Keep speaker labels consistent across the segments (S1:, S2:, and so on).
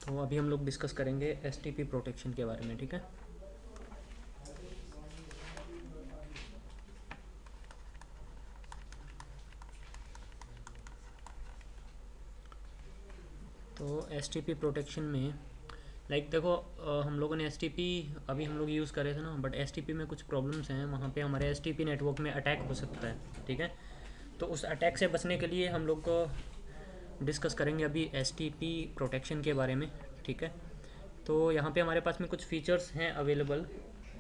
S1: तो अभी हम लोग डिस्कस करेंगे एसटीपी प्रोटेक्शन के बारे में, ठीक है। तो एसटीपी प्रोटेक्शन में देखो, हम लोगों ने एसटीपी अभी हम लोग यूज़ कर रहे थे ना, बट एसटीपी में कुछ प्रॉब्लम्स हैं। वहाँ पे हमारे एसटीपी नेटवर्क में अटैक हो सकता है, ठीक है। तो उस अटैक से बचने के लिए हम लोग को डिस्कस करेंगे अभी एसटीपी प्रोटेक्शन के बारे में, ठीक है। तो यहाँ पे हमारे पास में कुछ फीचर्स हैं अवेलेबल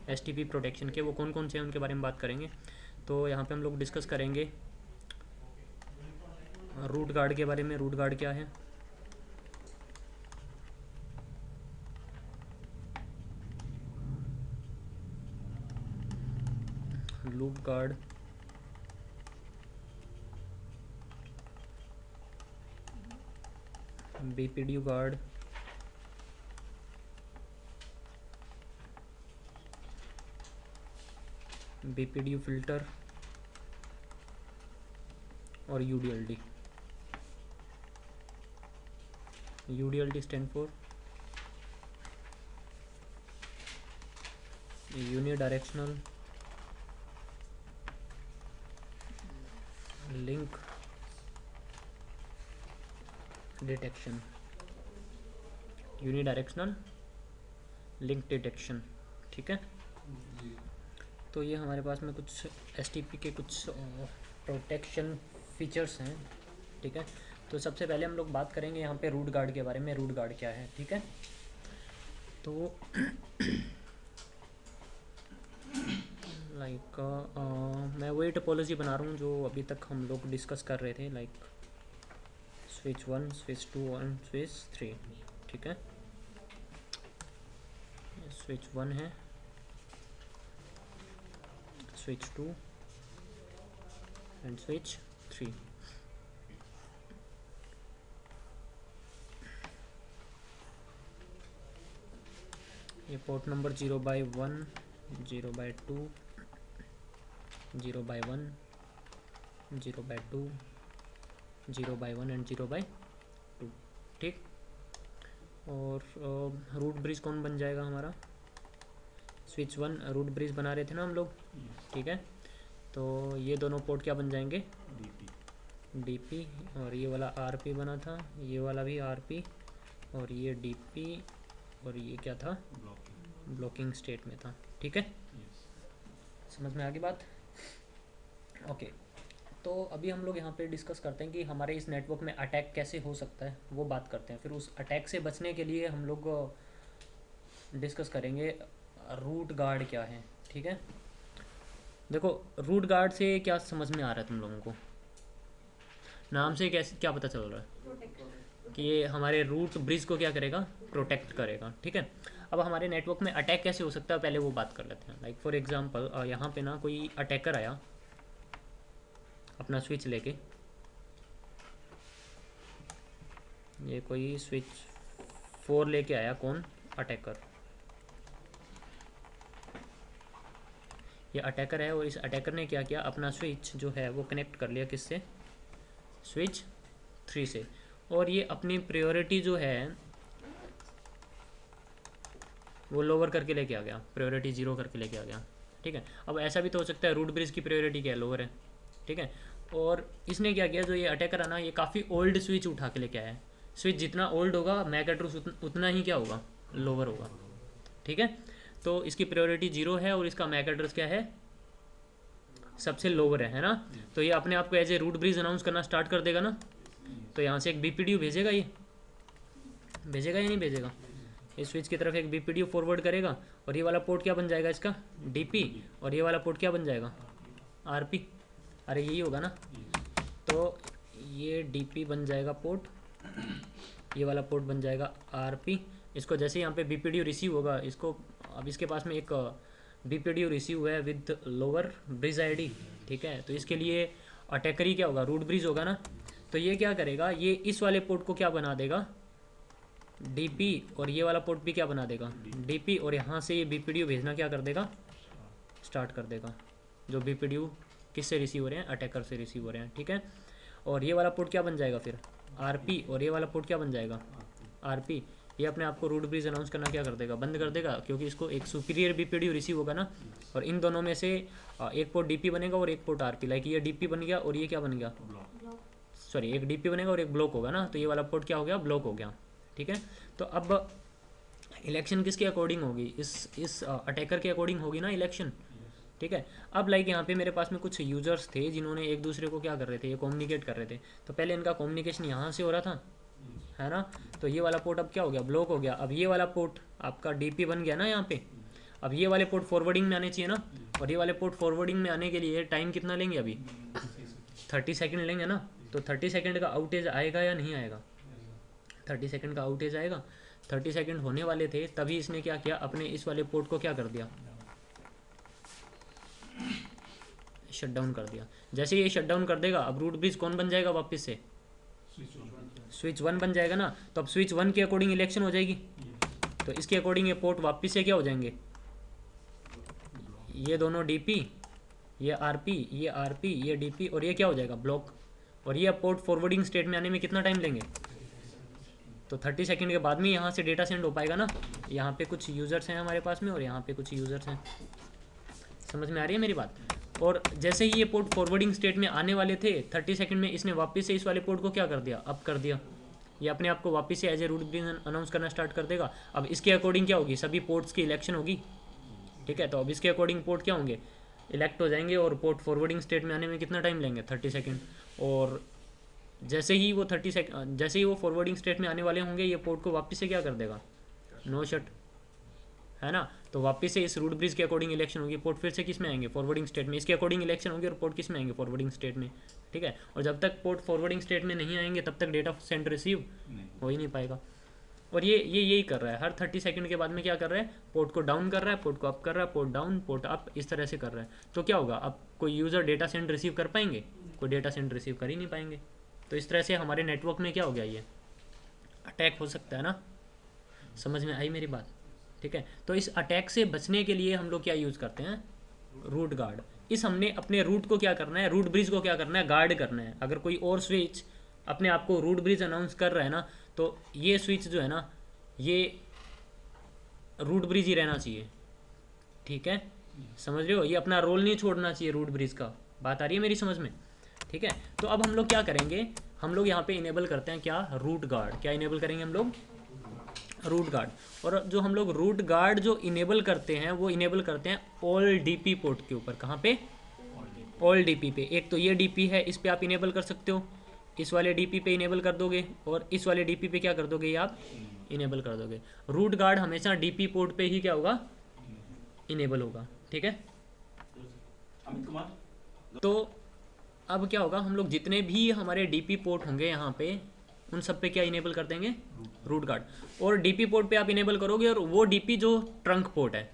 S1: एसटीपी प्रोटेक्शन के, वो कौन कौन से हैं उनके बारे में बात करेंगे। तो यहाँ पे हम लोग डिस्कस करेंगे रूट गार्ड के बारे में। रूट गार्ड क्या है, loop guard, BPDU guard, BPDU filter और UDLD. UDLD stand for unidirectional link detection, unidirectional link detection, ठीक है। तो ये हमारे पास में कुछ एसटीपी के कुछ प्रोटेक्शन फीचर्स हैं, ठीक है। तो सबसे पहले हम लोग बात करेंगे यहाँ पे रूट गार्ड के बारे में। रूट गार्ड क्या है, ठीक है। तो मैं वही टोपोलॉजी बना रहा हूँ जो अभी तक हम लोग डिस्कस कर रहे थे, स्विच 1, स्विच 2 और स्विच 3, ठीक है। स्विच 1 है, स्विच 2 एंड स्विच 3। ये पोर्ट नंबर 0/1, 0/2, 0/1, 0/2, 0/1 एंड 0/2, ठीक। और रूट ब्रिज कौन बन जाएगा हमारा, स्विच 1 रूट ब्रिज बना रहे थे ना हम लोग, ठीक है। तो ये दोनों पोर्ट क्या बन जाएंगे, डीपी, और ये वाला आरपी बना था, ये वाला भी आरपी, और ये डीपी, और ये क्या था, ब्लॉकिंग स्टेट में था, ठीक है। समझ में आ गई बात, ओके। तो अभी हम लोग यहाँ पे डिस्कस करते हैं कि हमारे इस नेटवर्क में अटैक कैसे हो सकता है, वो बात करते हैं। फिर उस अटैक से बचने के लिए हम लोग डिस्कस करेंगे रूट गार्ड क्या है, ठीक है। देखो, रूट गार्ड से क्या समझ में आ रहा है तुम लोगों को, नाम से कैसे क्या पता चल रहा है कि ये हमारे रूट ब्रिज को क्या करेगा, प्रोटेक्ट करेगा, ठीक है। अब हमारे नेटवर्क में अटैक कैसे हो सकता है पहले वो बात कर लेते हैं। फॉर एग्जांपल यहाँ पे ना कोई अटैकर आया अपना स्विच लेके, ये कोई स्विच 4 लेके आया, कौन, अटैकर। ये अटैकर है और इस अटैकर ने क्या किया, अपना स्विच जो है वो कनेक्ट कर लिया किससे, स्विच 3 से। और ये अपनी प्रायोरिटी जो है वो लोअर करके लेके आ गया, प्रायोरिटी 0 करके लेके आ गया, ठीक है। अब ऐसा भी तो हो सकता है रूट ब्रिज की प्रायोरिटी क्या है, लोअर है, ठीक है। और इसने क्या किया, जो ये अटैकर है ना, ये काफ़ी ओल्ड स्विच उठा के लेके आया है। स्विच जितना ओल्ड होगा मैक एड्रेस उतना ही क्या होगा, लोअर होगा, ठीक है। तो इसकी प्रायोरिटी 0 है और इसका मैक एड्रेस क्या है, सबसे लोअर है ना। तो ये अपने आप को as a root bridge announce करना स्टार्ट कर देगा ना। तो यहाँ से एक बीपीडीयू भेजेगा, ये भेजेगा या नहीं भेजेगा, इस स्विच की तरफ एक बीपीडीयू फॉरवर्ड करेगा, और ये वाला पोर्ट क्या बन जाएगा इसका, डीपी, और ये वाला पोर्ट क्या बन जाएगा, आरपी। अरे यही होगा ना। तो ये डीपी बन जाएगा पोर्ट, ये वाला पोर्ट बन जाएगा आरपी। इसको जैसे यहाँ पे बीपीडीयू रिसीव होगा, इसको अब इसके पास में एक बीपीडीयू रिसीव है विद लोअर ब्रिज आईडी, ठीक है। तो इसके लिए अटैकर ही क्या होगा, रूट ब्रिज होगा ना। तो ये क्या करेगा, ये इस वाले पोर्ट को क्या बना देगा, डीपी, और ये वाला पोर्ट भी क्या बना देगा, डीपी, और यहाँ से ये बीपीडीयू भेजना क्या कर देगा, स्टार्ट कर देगा। जो बीपीडीयू किससे रिसीव हो रहे हैं, अटैकर से रिसीव हो रहे हैं, ठीक है। और ये वाला पोर्ट क्या बन जाएगा फिर, आरपी, और ये वाला पोर्ट क्या बन जाएगा, आरपी। ये अपने आप को रूट ब्रिज अनाउंस करना क्या कर देगा, बंद कर देगा, क्योंकि इसको एक सुपीरियर बीपीडीयू रिसीव होगा ना, और इन दोनों में से एक पोर्ट डीपी बनेगा और एक पोर्ट आरपी। लाइक ये डीपी बन गया और ये क्या बन गया, सॉरी एक डीपी बनेगा और एक ब्लॉक होगा ना, तो ये वाला पोर्ट क्या हो गया, ब्लॉक हो गया। ठीक है, तो अब इलेक्शन किसके अकॉर्डिंग होगी, इस अटैकर के अकॉर्डिंग होगी ना इलेक्शन। ठीक है, अब लाइक यहाँ पे मेरे पास में कुछ यूजर्स थे जिन्होंने एक दूसरे को क्या कर रहे थे, ये कम्युनिकेट कर रहे थे। तो पहले इनका कम्युनिकेशन यहाँ से हो रहा था, है ना, तो ये वाला पोर्ट अब क्या हो गया, ब्लॉक हो गया। अब ये वाला पोर्ट आपका डीपी बन गया ना यहाँ पे। अब ये वाले पोर्ट फॉरवर्डिंग में आने चाहिए ना, और ये वाले पोर्ट फॉरवर्डिंग में आने के लिए टाइम कितना लेंगे, अभी 30 सेकेंड लेंगे ना। तो 30 सेकेंड का आउटेज आएगा या नहीं आएगा, 30 सेकेंड का आउटेज आएगा। 30 सेकेंड होने वाले थे, तभी इसने क्या किया, अपने इस वाले पोर्ट को क्या कर दिया, शट डाउन कर दिया। जैसे ये शट डाउन कर देगा, अब रूट ब्रिज कौन बन जाएगा, वापस से स्विच 1 बन जाएगा ना। तो अब स्विच 1 के अकॉर्डिंग इलेक्शन हो जाएगी, तो इसके अकॉर्डिंग ये पोर्ट वापस से क्या हो जाएंगे, ये दोनों डीपी, ये आरपी, ये डीपी, और ये क्या हो जाएगा, ब्लॉक। और ये पोर्ट फॉरवर्डिंग स्टेट में आने में कितना टाइम लेंगे, तो 30 सेकंड के बाद में यहाँ से डेटा सेंड हो पाएगा ना। यहाँ पे कुछ यूज़र्स हैं हमारे पास में और यहाँ पे कुछ यूज़र्स हैं, समझ में आ रही है मेरी बात। और जैसे ही ये पोर्ट फॉरवर्डिंग स्टेट में आने वाले थे 30 सेकंड में, इसने वापस से इस वाले पोर्ट को क्या कर दिया, अप कर दिया। ये अपने आप को वापस से as a root bridge announce करना स्टार्ट कर देगा। अब इसके अकॉर्डिंग क्या होगी, सभी पोर्ट्स की इलेक्शन होगी। ठीक है, तो अब इसके अकॉर्डिंग पोर्ट क्या होंगे, इलेक्ट हो जाएंगे, और पोर्ट फॉरवर्डिंग स्टेट में आने में कितना टाइम लेंगे, 30 सेकंड। और जैसे ही वो 30 सेकंड, जैसे ही वो फॉरवर्डिंग स्टेट में आने वाले होंगे, ये पोर्ट को वापस से क्या कर देगा, नो शट, है ना। तो वापस से इस रूट ब्रिज के अकॉर्डिंग इलेक्शन होगी, पोर्ट फिर से किस में आएंगे, फॉरवर्डिंग स्टेट में। इसके अकॉर्डिंग इलेक्शन होगी और पोर्ट किस में आएंगे, फॉरवर्डिंग स्टेट में। ठीक है, और जब तक पोर्ट फॉरवर्डिंग स्टेट में नहीं आएंगे तब तक डेटा सेंड रिसीव हो ही नहीं पाएगा। और ये यही कर रहा है, हर 30 सेकंड के बाद में क्या कर रहा है, पोर्ट को डाउन कर रहा है, पोर्ट को अप कर रहा है, पोर्ट डाउन, पोर्ट अप, इस तरह से कर रहा है। तो क्या होगा, अब कोई यूज़र डेटा सेंड रिसीव कर पाएंगे, कोई डेटा सेंड रिसीव कर ही नहीं पाएंगे। तो इस तरह से हमारे नेटवर्क में क्या हो गया, ये अटैक हो सकता है ना। समझ में आई मेरी बात। ठीक है, तो इस अटैक से बचने के लिए हम लोग क्या यूज़ करते हैं, रूट गार्ड। इस हमने अपने रूट को क्या करना है, रूट ब्रिज को क्या करना है, गार्ड करना है। अगर कोई और स्विच अपने आप को रूट ब्रिज अनाउंस कर रहा है ना, तो ये स्विच जो है ना, ये रूट ब्रिज ही रहना चाहिए। ठीक है, समझ रहे हो, ये अपना रोल नहीं छोड़ना चाहिए रूट ब्रिज का। बात आ रही है मेरी समझ में। ठीक है, तो अब हम लोग क्या करेंगे, हम लोग यहाँ पे इनेबल करते हैं क्या, रूट गार्ड। क्या इनेबल करेंगे हम लोग, रूट गार्ड। और जो हम लोग रूट गार्ड जो इनेबल करते हैं, वो इनेबल करते हैं ऑल डीपी पोर्ट के ऊपर। कहाँ पे, ऑल डीपी पे। एक तो ये डीपी है, इस पे आप इनेबल कर सकते हो, इस वाले डीपी पे इनेबल कर दोगे, और इस वाले डीपी पे क्या कर दोगे, ये आप इनेबल कर दोगे। रूट गार्ड हमेशा डीपी पोर्ट पे ही क्या होगा, इनेबल होगा। ठीक है, तो अब क्या होगा, हम लोग जितने भी हमारे डीपी पोर्ट होंगे यहाँ पे, उन सब पे क्या इनेबल कर देंगे, रूट गार्ड। और डीपी पोर्ट पे आप इनेबल करोगे, और वो डीपी जो ट्रंक पोर्ट है,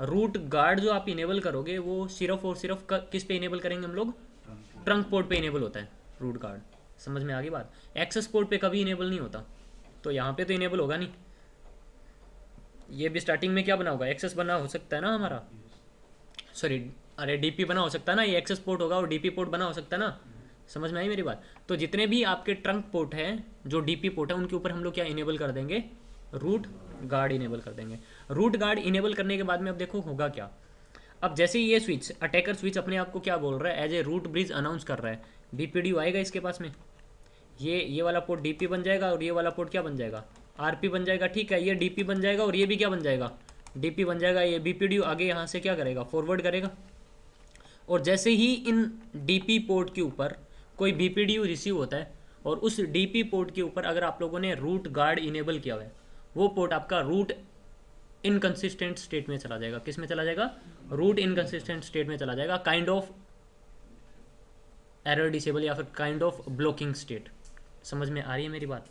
S1: रूट गार्ड जो आप इनेबल करोगे, वो सिर्फ और सिर्फ किस पे इनेबल करेंगे हम लोग, ट्रंक पोर्ट पे इनेबल होता है रूट गार्ड। समझ में आ गई बात। एक्सेस पोर्ट पे कभी इनेबल नहीं होता, तो यहाँ पे तो इनेबल होगा नहीं। ये भी स्टार्टिंग में क्या बना होगा, एक्सेस बना हो सकता है ना हमारा, सॉरी अरे डीपी बना हो सकता है ना, ये एक्सेस पोर्ट होगा और डीपी पोर्ट बना हो सकता है ना। समझ में आई मेरी बात। तो जितने भी आपके ट्रंक पोर्ट हैं जो डीपी पोर्ट है, उनके ऊपर हम लोग क्या इनेबल कर देंगे, रूट गार्ड इनेबल कर देंगे। रूट गार्ड इनेबल करने के बाद में अब देखो होगा क्या। अब जैसे ही ये स्विच, अटैकर स्विच अपने आप को क्या बोल रहा है, as a root bridge announce कर रहा है, बीपीडीयू आएगा इसके पास में, ये वाला पोर्ट डीपी बन जाएगा और ये वाला पोर्ट क्या बन जाएगा, आरपी बन जाएगा। ठीक है, ये डीपी बन जाएगा और ये भी क्या बन जाएगा, डीपी बन जाएगा। ये बीपीडीयू आगे यहाँ से क्या करेगा, फॉरवर्ड करेगा। और जैसे ही इन डीपी पोर्ट के ऊपर कोई बीपीडीयू रिसीव होता है, और उस डीपी पोर्ट के ऊपर अगर आप लोगों ने रूट गार्ड इनेबल किया हुआ है, वो पोर्ट आपका रूट इनकंसिस्टेंट स्टेट में चला जाएगा। किस में चला जाएगा, रूट इनकंसिस्टेंट स्टेट में चला जाएगा, काइंड ऑफ एरर डिसेबल या फिर काइंड ऑफ ब्लॉकिंग स्टेट। समझ में आ रही है मेरी बात।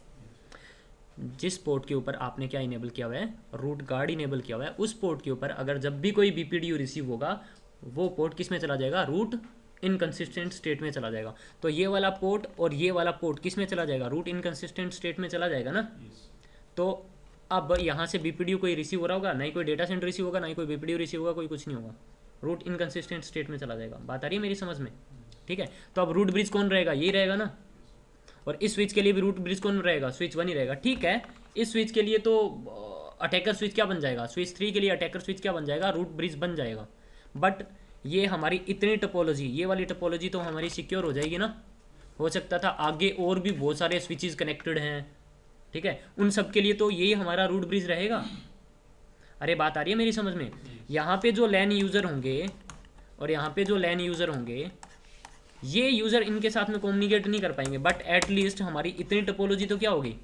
S1: जिस पोर्ट के ऊपर आपने क्या इनेबल किया हुआ है, रूट गार्ड इनेबल किया हुआ है, उस पोर्ट के ऊपर अगर जब भी कोई बीपीडीयू रिसीव होगा, वो पोर्ट किस में चला जाएगा, रूट इनकंसिस्टेंट स्टेट में चला जाएगा। तो ये वाला पोर्ट और ये वाला पोर्ट किस में चला जाएगा, रूट इनकंसिस्टेंट स्टेट में चला जाएगा ना। तो अब यहाँ से बीपीडीयू कोई रिसीव हो रहा होगा, ना ही कोई डेटा सेंड रिसीव होगा, ना ही कोई बीपीडीयू रिसीव होगा, कोई कुछ नहीं होगा, रूट इनकंसिस्टेंट स्टेट में चला जाएगा। बात आ रही है मेरी समझ में। ठीक है, तो अब रूट ब्रिज कौन रहेगा, यही रहेगा ना। और इस स्विच के लिए भी रूट ब्रिज कौन रहेगा, स्विच 1 ही रहेगा। ठीक है, इस स्विच के लिए तो अटैकर स्विच क्या बन जाएगा, स्विच 3 के लिए अटैकर स्विच क्या बन जाएगा, रूट ब्रिज बन जाएगा। बट ये हमारी इतनी टोपोलॉजी, ये वाली टोपोलॉजी तो हमारी सिक्योर हो जाएगी ना। हो सकता था आगे और भी बहुत सारे स्विचेस कनेक्टेड हैं, ठीक है, उन सब के लिए तो यही हमारा रूट ब्रिज रहेगा। अरे बात आ रही है मेरी समझ में। यहाँ पे जो लैन यूज़र होंगे और यहाँ पे जो लैन यूज़र होंगे, ये यूज़र इनके साथ में कम्युनिकेट नहीं कर पाएंगे, बट एटलीस्ट हमारी इतनी टोपोलॉजी तो क्या होगी,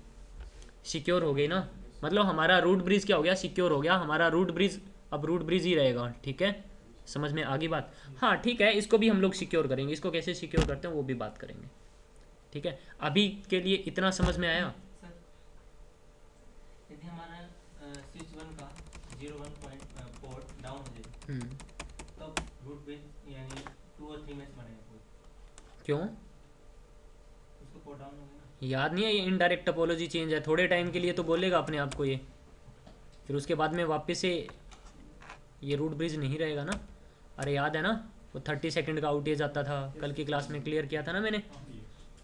S1: सिक्योर हो गई ना। मतलब हमारा रूट ब्रिज क्या हो गया, सिक्योर हो गया हमारा रूट ब्रिज। अब रूट ब्रिज ही रहेगा, ठीक है, समझ में आ गई बात। हाँ ठीक है, इसको भी हम लोग सिक्योर करेंगे, इसको कैसे सिक्योर करते हैं वो भी बात करेंगे, ठीक है। अभी के लिए इतना समझ में आया।
S2: यदि हमारा स्विच 1 का 01 पॉइंट पोर्ट डाउन हो जाए तब रूट ब्रिज यानी 2 और 3 में से बनेगा पोर्ट।
S1: क्यों,
S2: उसको पोर्ट डाउन हो गया ना।
S1: याद नहीं है, ये इनडायरेक्ट टोपोलॉजी चेंज है, थोड़े टाइम के लिए तो बोलेगा अपने आप को ये, फिर उसके बाद में वापस से ये रूट ब्रिज नहीं रहेगा ना। अरे याद है ना, वो 30 सेकंड का आउटेज आता था, कल की क्लास में क्लियर किया था ना मैंने।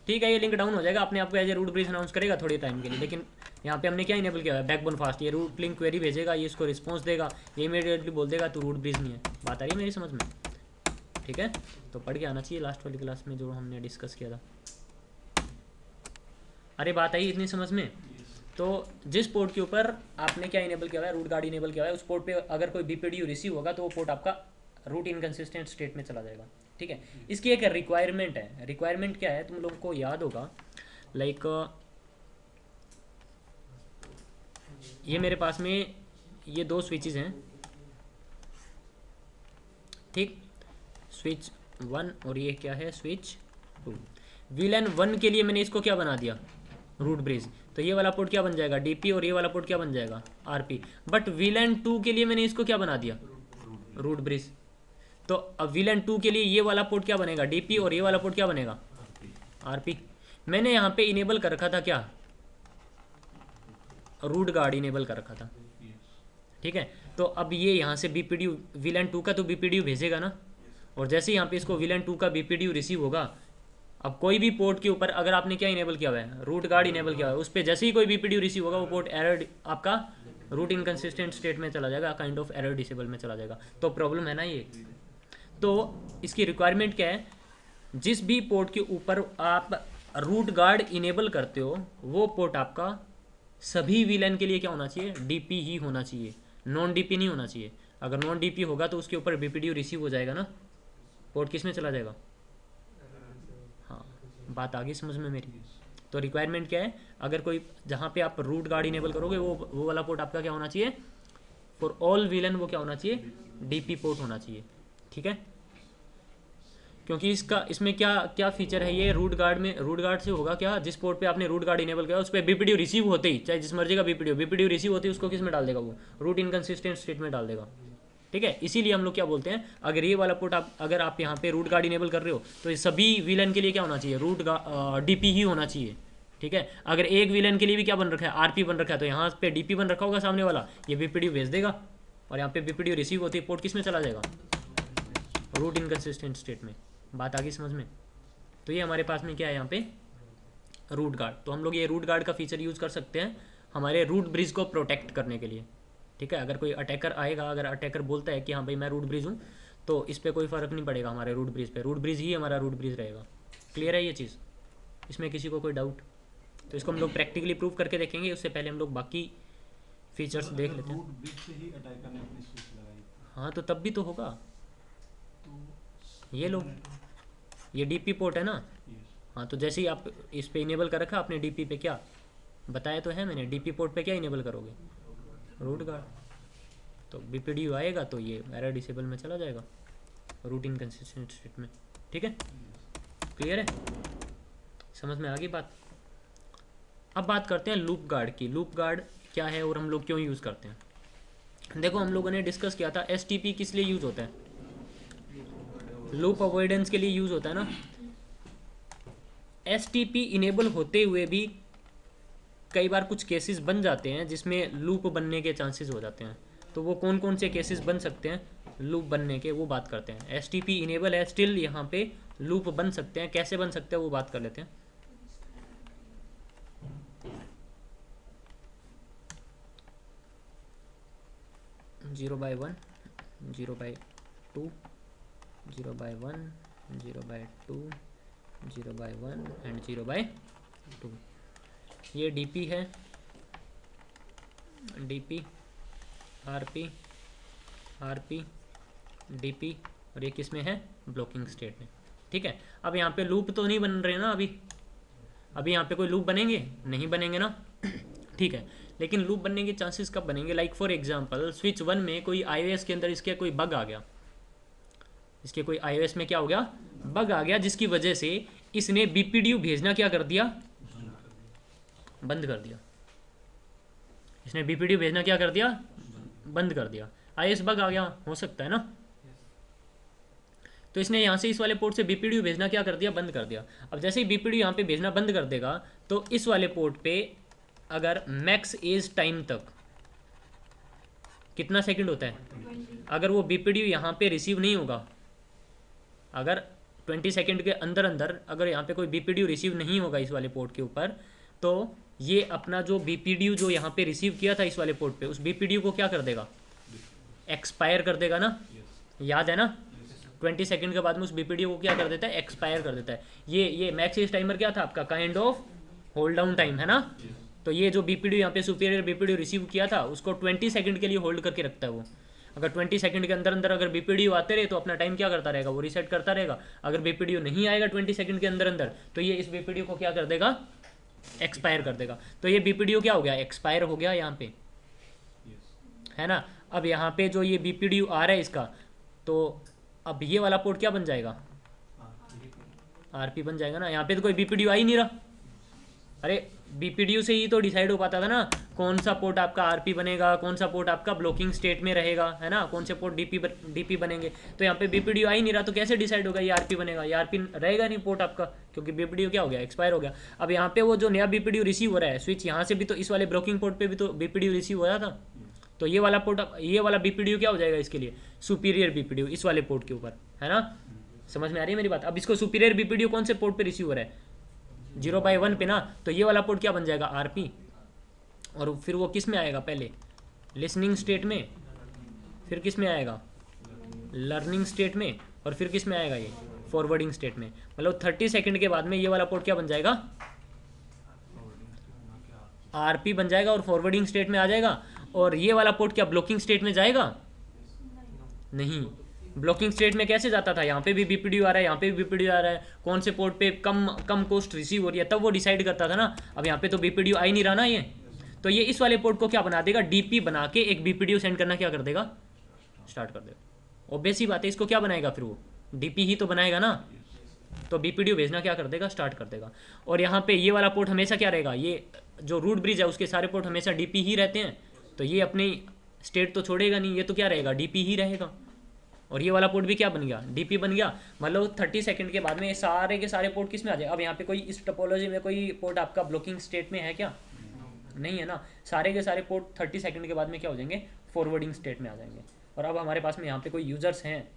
S1: ठीक है, ये लिंक डाउन हो जाएगा, अपने आप को as a root bridge announce करेगा थोड़े टाइम के लिए। लेकिन यहाँ पे हमने क्या इनेबल किया है, बैकबोन फास्ट। ये रूट लिंक क्वेरी भेजेगा, ये इसको रिस्पॉन्स देगा, ये इमीडिएटली बोल देगा तू रूट ब्रिज नहीं है। बात आ रही है मेरी समझ में, ठीक है। तो पढ़ के आना चाहिए लास्ट वाली क्लास में जो हमने डिस्कस किया था। अरे बात आई इतनी समझ में। तो जिस पोर्ट के ऊपर आपने क्या इनेबल किया हुआ है, रूट गार्ड इनेबल किया हुआ है, उस पोर्ट पे अगर कोई बीपीडीयू रिसीव होगा तो वो पोर्ट आपका रूट इनकंसिस्टेंट स्टेट में चला जाएगा, ठीक है। इसकी एक रिक्वायरमेंट है। रिक्वायरमेंट क्या है, तुम लोगों को याद होगा, लाइक ये मेरे पास में ये 2 स्विचेस हैं, ठीक, स्विच 1 और ये क्या है, स्विच 2। वीलैन 1 के लिए मैंने इसको क्या बना दिया, रूट ब्रिज। तो ये वाला पोर्ट क्या बन जाएगा, डीपी, और ये वाला पोर्ट क्या बन जाएगा, आरपी। बट वीलैन 2 के लिए मैंने इसको क्या बना दिया, रूट ब्रिज। तो अब वीलैन 2 के लिए ये वाला पोर्ट क्या बनेगा, डीपी, और ये वाला पोर्ट क्या बनेगा, आरपी। मैंने यहाँ पे इनेबल कर रखा था क्या, रूट गार्ड इनेबल कर रखा था, ठीक है। तो अब ये यहाँ से बीपीडीयू वीलैन 2 का तो बीपीडीयू भेजेगा ना, और जैसे यहाँ पे इसको वीलैन 2 का बीपीडीयू रिसीव होगा, अब कोई भी पोर्ट के ऊपर अगर आपने क्या इनेबल किया हुआ है, रूट गार्ड इनेबल किया हुआ है, उस पर जैसे ही कोई बीपीडीयू रिसीव होगा वो पोर्ट एरर आपका रूट इनकंसिस्टेंट स्टेट में चला जाएगा, काइंड ऑफ एरर डिसेबल में चला जाएगा। तो प्रॉब्लम है ना ये। तो इसकी रिक्वायरमेंट क्या है, जिस भी पोर्ट के ऊपर आप रूट गार्ड इनेबल करते हो वो पोर्ट आपका सभी वीलैन के लिए क्या होना चाहिए, डीपी ही होना चाहिए, नॉन डीपी नहीं होना चाहिए। अगर नॉन डीपी होगा तो उसके ऊपर बीपीडीयू रिसीव हो जाएगा ना, पोर्ट किस में चला जाएगा। हाँ, बात आ गई समझ में मेरी। तो रिक्वायरमेंट क्या है, अगर कोई जहाँ पे आप रूट गार्ड इनेबल करोगे वो वाला पोर्ट आपका क्या होना चाहिए, फॉर ऑल वीलन वो क्या होना चाहिए, डीपी पोर्ट होना चाहिए, ठीक है। क्योंकि इसमें क्या क्या फीचर है, ये रूट गार्ड से होगा क्या, जिस पोर्ट पे आपने रूट गार्ड इनेबल किया उस पर बीपीडीयू रिसीव होते ही, चाहे जिस मर्जी का बीपीडीयू रिसीव होते ही उसको किस में डाल देगा, वो रूट इनकंसिस्टेंट स्टेट में डाल देगा, ठीक है। इसीलिए हम लोग क्या बोलते हैं, अगर ये वाला पोर्ट अगर आप यहाँ पे रूट गार्ड इनेबल कर रहे हो तो ये सभी वीलन के लिए क्या होना चाहिए, रूट डीपी ही होना चाहिए, ठीक है। अगर एक वीलन के लिए भी क्या बन रखा है, आरपी बन रखा है, तो यहाँ पे डीपी बन रखा होगा सामने वाला, ये बीपीडीयू भेज देगा, और यहाँ पे बीपीडीयू रिसीव होती है, पोर्ट किस में चला जाएगा, रूट इनकंसिस्टेंट स्टेट में। बात आ गई समझ में। तो ये हमारे पास में क्या है यहाँ पे, रूट गार्ड। तो हम लोग ये रूट गार्ड का फीचर यूज़ कर सकते हैं हमारे रूट ब्रिज को प्रोटेक्ट करने के लिए, ठीक है। अगर कोई अटैकर आएगा, अगर अटैकर बोलता है कि हाँ भाई मैं रूट ब्रिज हूँ, तो इस पर कोई फ़र्क नहीं पड़ेगा हमारे रूट ब्रिज पे, रूट ब्रिज ही हमारा रूट ब्रिज रहेगा। क्लियर है ये चीज़, इसमें किसी को कोई डाउट। तो इसको हम लोग प्रैक्टिकली प्रूव करके देखेंगे, उससे पहले हम लोग बाकी फीचर्स देख लेते हैं। हाँ तो तब भी तो होगा, ये लो ये डीपी पोर्ट है ना। हाँ तो जैसे ही आप इस पे इनेबल कर रखा आपने डीपी पे, क्या बताया तो है मैंने, डीपी पोर्ट पे क्या इनेबल करोगे, रूट गार्ड। तो बीपीडीयू आएगा तो ये एरर डिसेबल में चला जाएगा, रूट इनकंसिस्टेंट स्टेट में, ठीक है। क्लियर है, समझ में आ गई बात। अब बात करते हैं लूप गार्ड की। लूप गार्ड क्या है और हम लोग क्यों यूज़ करते हैं। देखो हम लोगों ने डिस्कस किया था एसटीपी किस लिए यूज़ होता है, लूप अवॉइडेंस के लिए यूज़ होता है ना। एसटीपी इनेबल होते हुए भी कई बार कुछ केसेस बन जाते हैं जिसमें लूप बनने के चांसेस हो जाते हैं। तो वो कौन कौन से केसेस बन सकते हैं लूप बनने के, वो बात करते हैं। एसटीपी इनेबल है स्टिल, यहाँ पे लूप बन सकते हैं, कैसे बन सकते हैं वो बात कर लेते हैं। 0/1, 0/2, 0/1, 0/2, 0/1 एंड 0/2। ये DP है, DP, RP, RP, DP, और ये किस में है? ब्लॉकिंग स्टेट में। ठीक है, अब यहाँ पे लूप तो नहीं बन रहे ना अभी यहाँ पे कोई लूप बनेंगे? नहीं बनेंगे ना। ठीक है, लेकिन लूप बनने के चांसेस कब बनेंगे? लाइक फॉर एग्जांपल स्विच 1 में कोई iOS के अंदर इसके कोई बग आ गया, इसके कोई iOS में क्या हो गया? बग आ गया, जिसकी वजह से इसने BPDU भेजना क्या कर दिया? बंद कर दिया। इसने BPDU भेजना क्या कर दिया? बंद कर दिया। iOS बग आ गया, हो सकता है ना। तो इसने यहाँ से इस वाले पोर्ट से BPDU भेजना क्या कर दिया? बंद कर दिया। अब जैसे ही BPDU यहाँ पे भेजना बंद कर देगा तो इस वाले पोर्ट पे अगर मैक्स एज टाइम तक कितना सेकंड होता है? अगर वो BPDU यहाँ पे रिसीव नहीं होगा, अगर 20 सेकंड के अंदर अंदर अगर यहाँ पे कोई BPDU रिसीव नहीं होगा इस वाले पोर्ट के ऊपर, तो ये अपना जो BPDU जो यहाँ पे रिसीव किया था इस वाले पोर्ट पे, उस BPDU को क्या कर देगा? एक्सपायर कर देगा ना। याद है ना, 20 सेकंड के बाद में उस BPDU को क्या कर देता है? एक्सपायर कर देता है। ये मैक्स एज टाइमर क्या था आपका? Kind of hold down time है ना। तो ये जो BPDU यहाँ पे सुपीरियर BPDU रिसीव किया था उसको 20 सेकंड के लिए होल्ड करके रखता है वो। अगर 20 सेकंड के अंदर अंदर अगर BPDU आते रहे तो अपना टाइम क्या करता रहेगा? वो रीसेट करता रहेगा। अगर BPDU नहीं आएगा 20 सेकंड के अंदर अंदर तो ये इस BPDU को क्या कर देगा? एक्सपायर कर देगा। तो ये BPDU क्या हो गया? एक्सपायर हो गया यहाँ पे, है ना। अब यहाँ पे जो ये BPDU आ रहा है इसका, तो अब ये वाला पोर्ट क्या बन जाएगा? RP बन जाएगा ना। यहाँ पे तो कोई BPDU आ ही नहीं रहा। अरे BPDU से ही तो डिसाइड हो पाता था ना कौन सा पोर्ट आपका RP बनेगा, कौन सा पोर्ट आपका ब्लॉकिंग स्टेट में रहेगा, है ना, कौन से पोर्ट DP बनेंगे। तो यहाँ पे BPDU आ ही नहीं रहा, तो कैसे डिसाइड होगा ये RP बनेगा? ये RP रहेगा नहीं पोर्ट आपका, क्योंकि BPDU क्या हो गया? एक्सपायर हो गया। अब यहाँ पे वो जो नया BPDU रिसीव हो रहा है स्विच, यहाँ से भी तो इस वाले ब्लॉकिंग पोर्ट पे भी तो BPDU रिसीव हो रहा था। तो ये वाला पोर्ट, ये वाला BPDU क्या हो जाएगा इसके लिए? सुपीरियर BPDU इस वाले पोर्ट के ऊपर, है ना। समझ में आ रही है मेरी बात? अब इसको सुपीरियर BPDU कौन से पोर्ट पे रिसीव हो रहा है? 0/1 पे ना। तो ये वाला पोर्ट क्या बन जाएगा? RP। और फिर वो किस में आएगा? पहले लिसनिंग स्टेट में, फिर किस में आएगा? लर्निंग स्टेट में, और फिर किस में आएगा? ये फॉरवर्डिंग स्टेट में। मतलब 30 सेकंड के बाद में ये वाला पोर्ट क्या बन जाएगा? RP बन जाएगा और फॉरवर्डिंग स्टेट में आ जाएगा। और ये वाला पोर्ट क्या ब्लॉकिंग स्टेट में जाएगा? नहीं। ब्लॉकिंग स्टेट में कैसे जाता था? यहाँ पे भी BPDU आ रहा है, यहाँ पे भी BPDU आ रहा है, कौन से पोर्ट पे कम कॉस्ट रिसीव हो रही है, तब वो डिसाइड करता था ना। अब यहाँ पे तो BPDU आ ही नहीं रहा ना ये, तो ये इस वाले पोर्ट को क्या बना देगा? DP बना के एक BPDU सेंड करना क्या कर देगा? स्टार्ट कर देगा। ऑब्वियस ही बात है, इसको क्या बनाएगा फिर वो? DP ही तो बनाएगा ना। तो BPDU भेजना क्या कर देगा? स्टार्ट कर देगा। और यहाँ पे ये वाला पोर्ट हमेशा क्या रहेगा? ये जो रूट ब्रिज है उसके सारे पोर्ट हमेशा DP ही रहते हैं, तो ये अपनी स्टेट तो छोड़ेगा नहीं, ये तो क्या रहेगा? DP ही रहेगा। और ये वाला पोर्ट भी क्या बन गया? DP बन गया। मतलब 30 सेकंड के बाद में ये सारे के सारे पोर्ट किस में आ जाए? अब यहाँ पे कोई इस टोपोलॉजी में कोई पोर्ट आपका ब्लॉकिंग स्टेट में है क्या? नहीं है ना। सारे के सारे पोर्ट 30 सेकंड के बाद में क्या हो जाएंगे? फॉरवर्डिंग स्टेट में आ जाएंगे। और अब हमारे पास में यहाँ पे कोई यूजर्स हैं,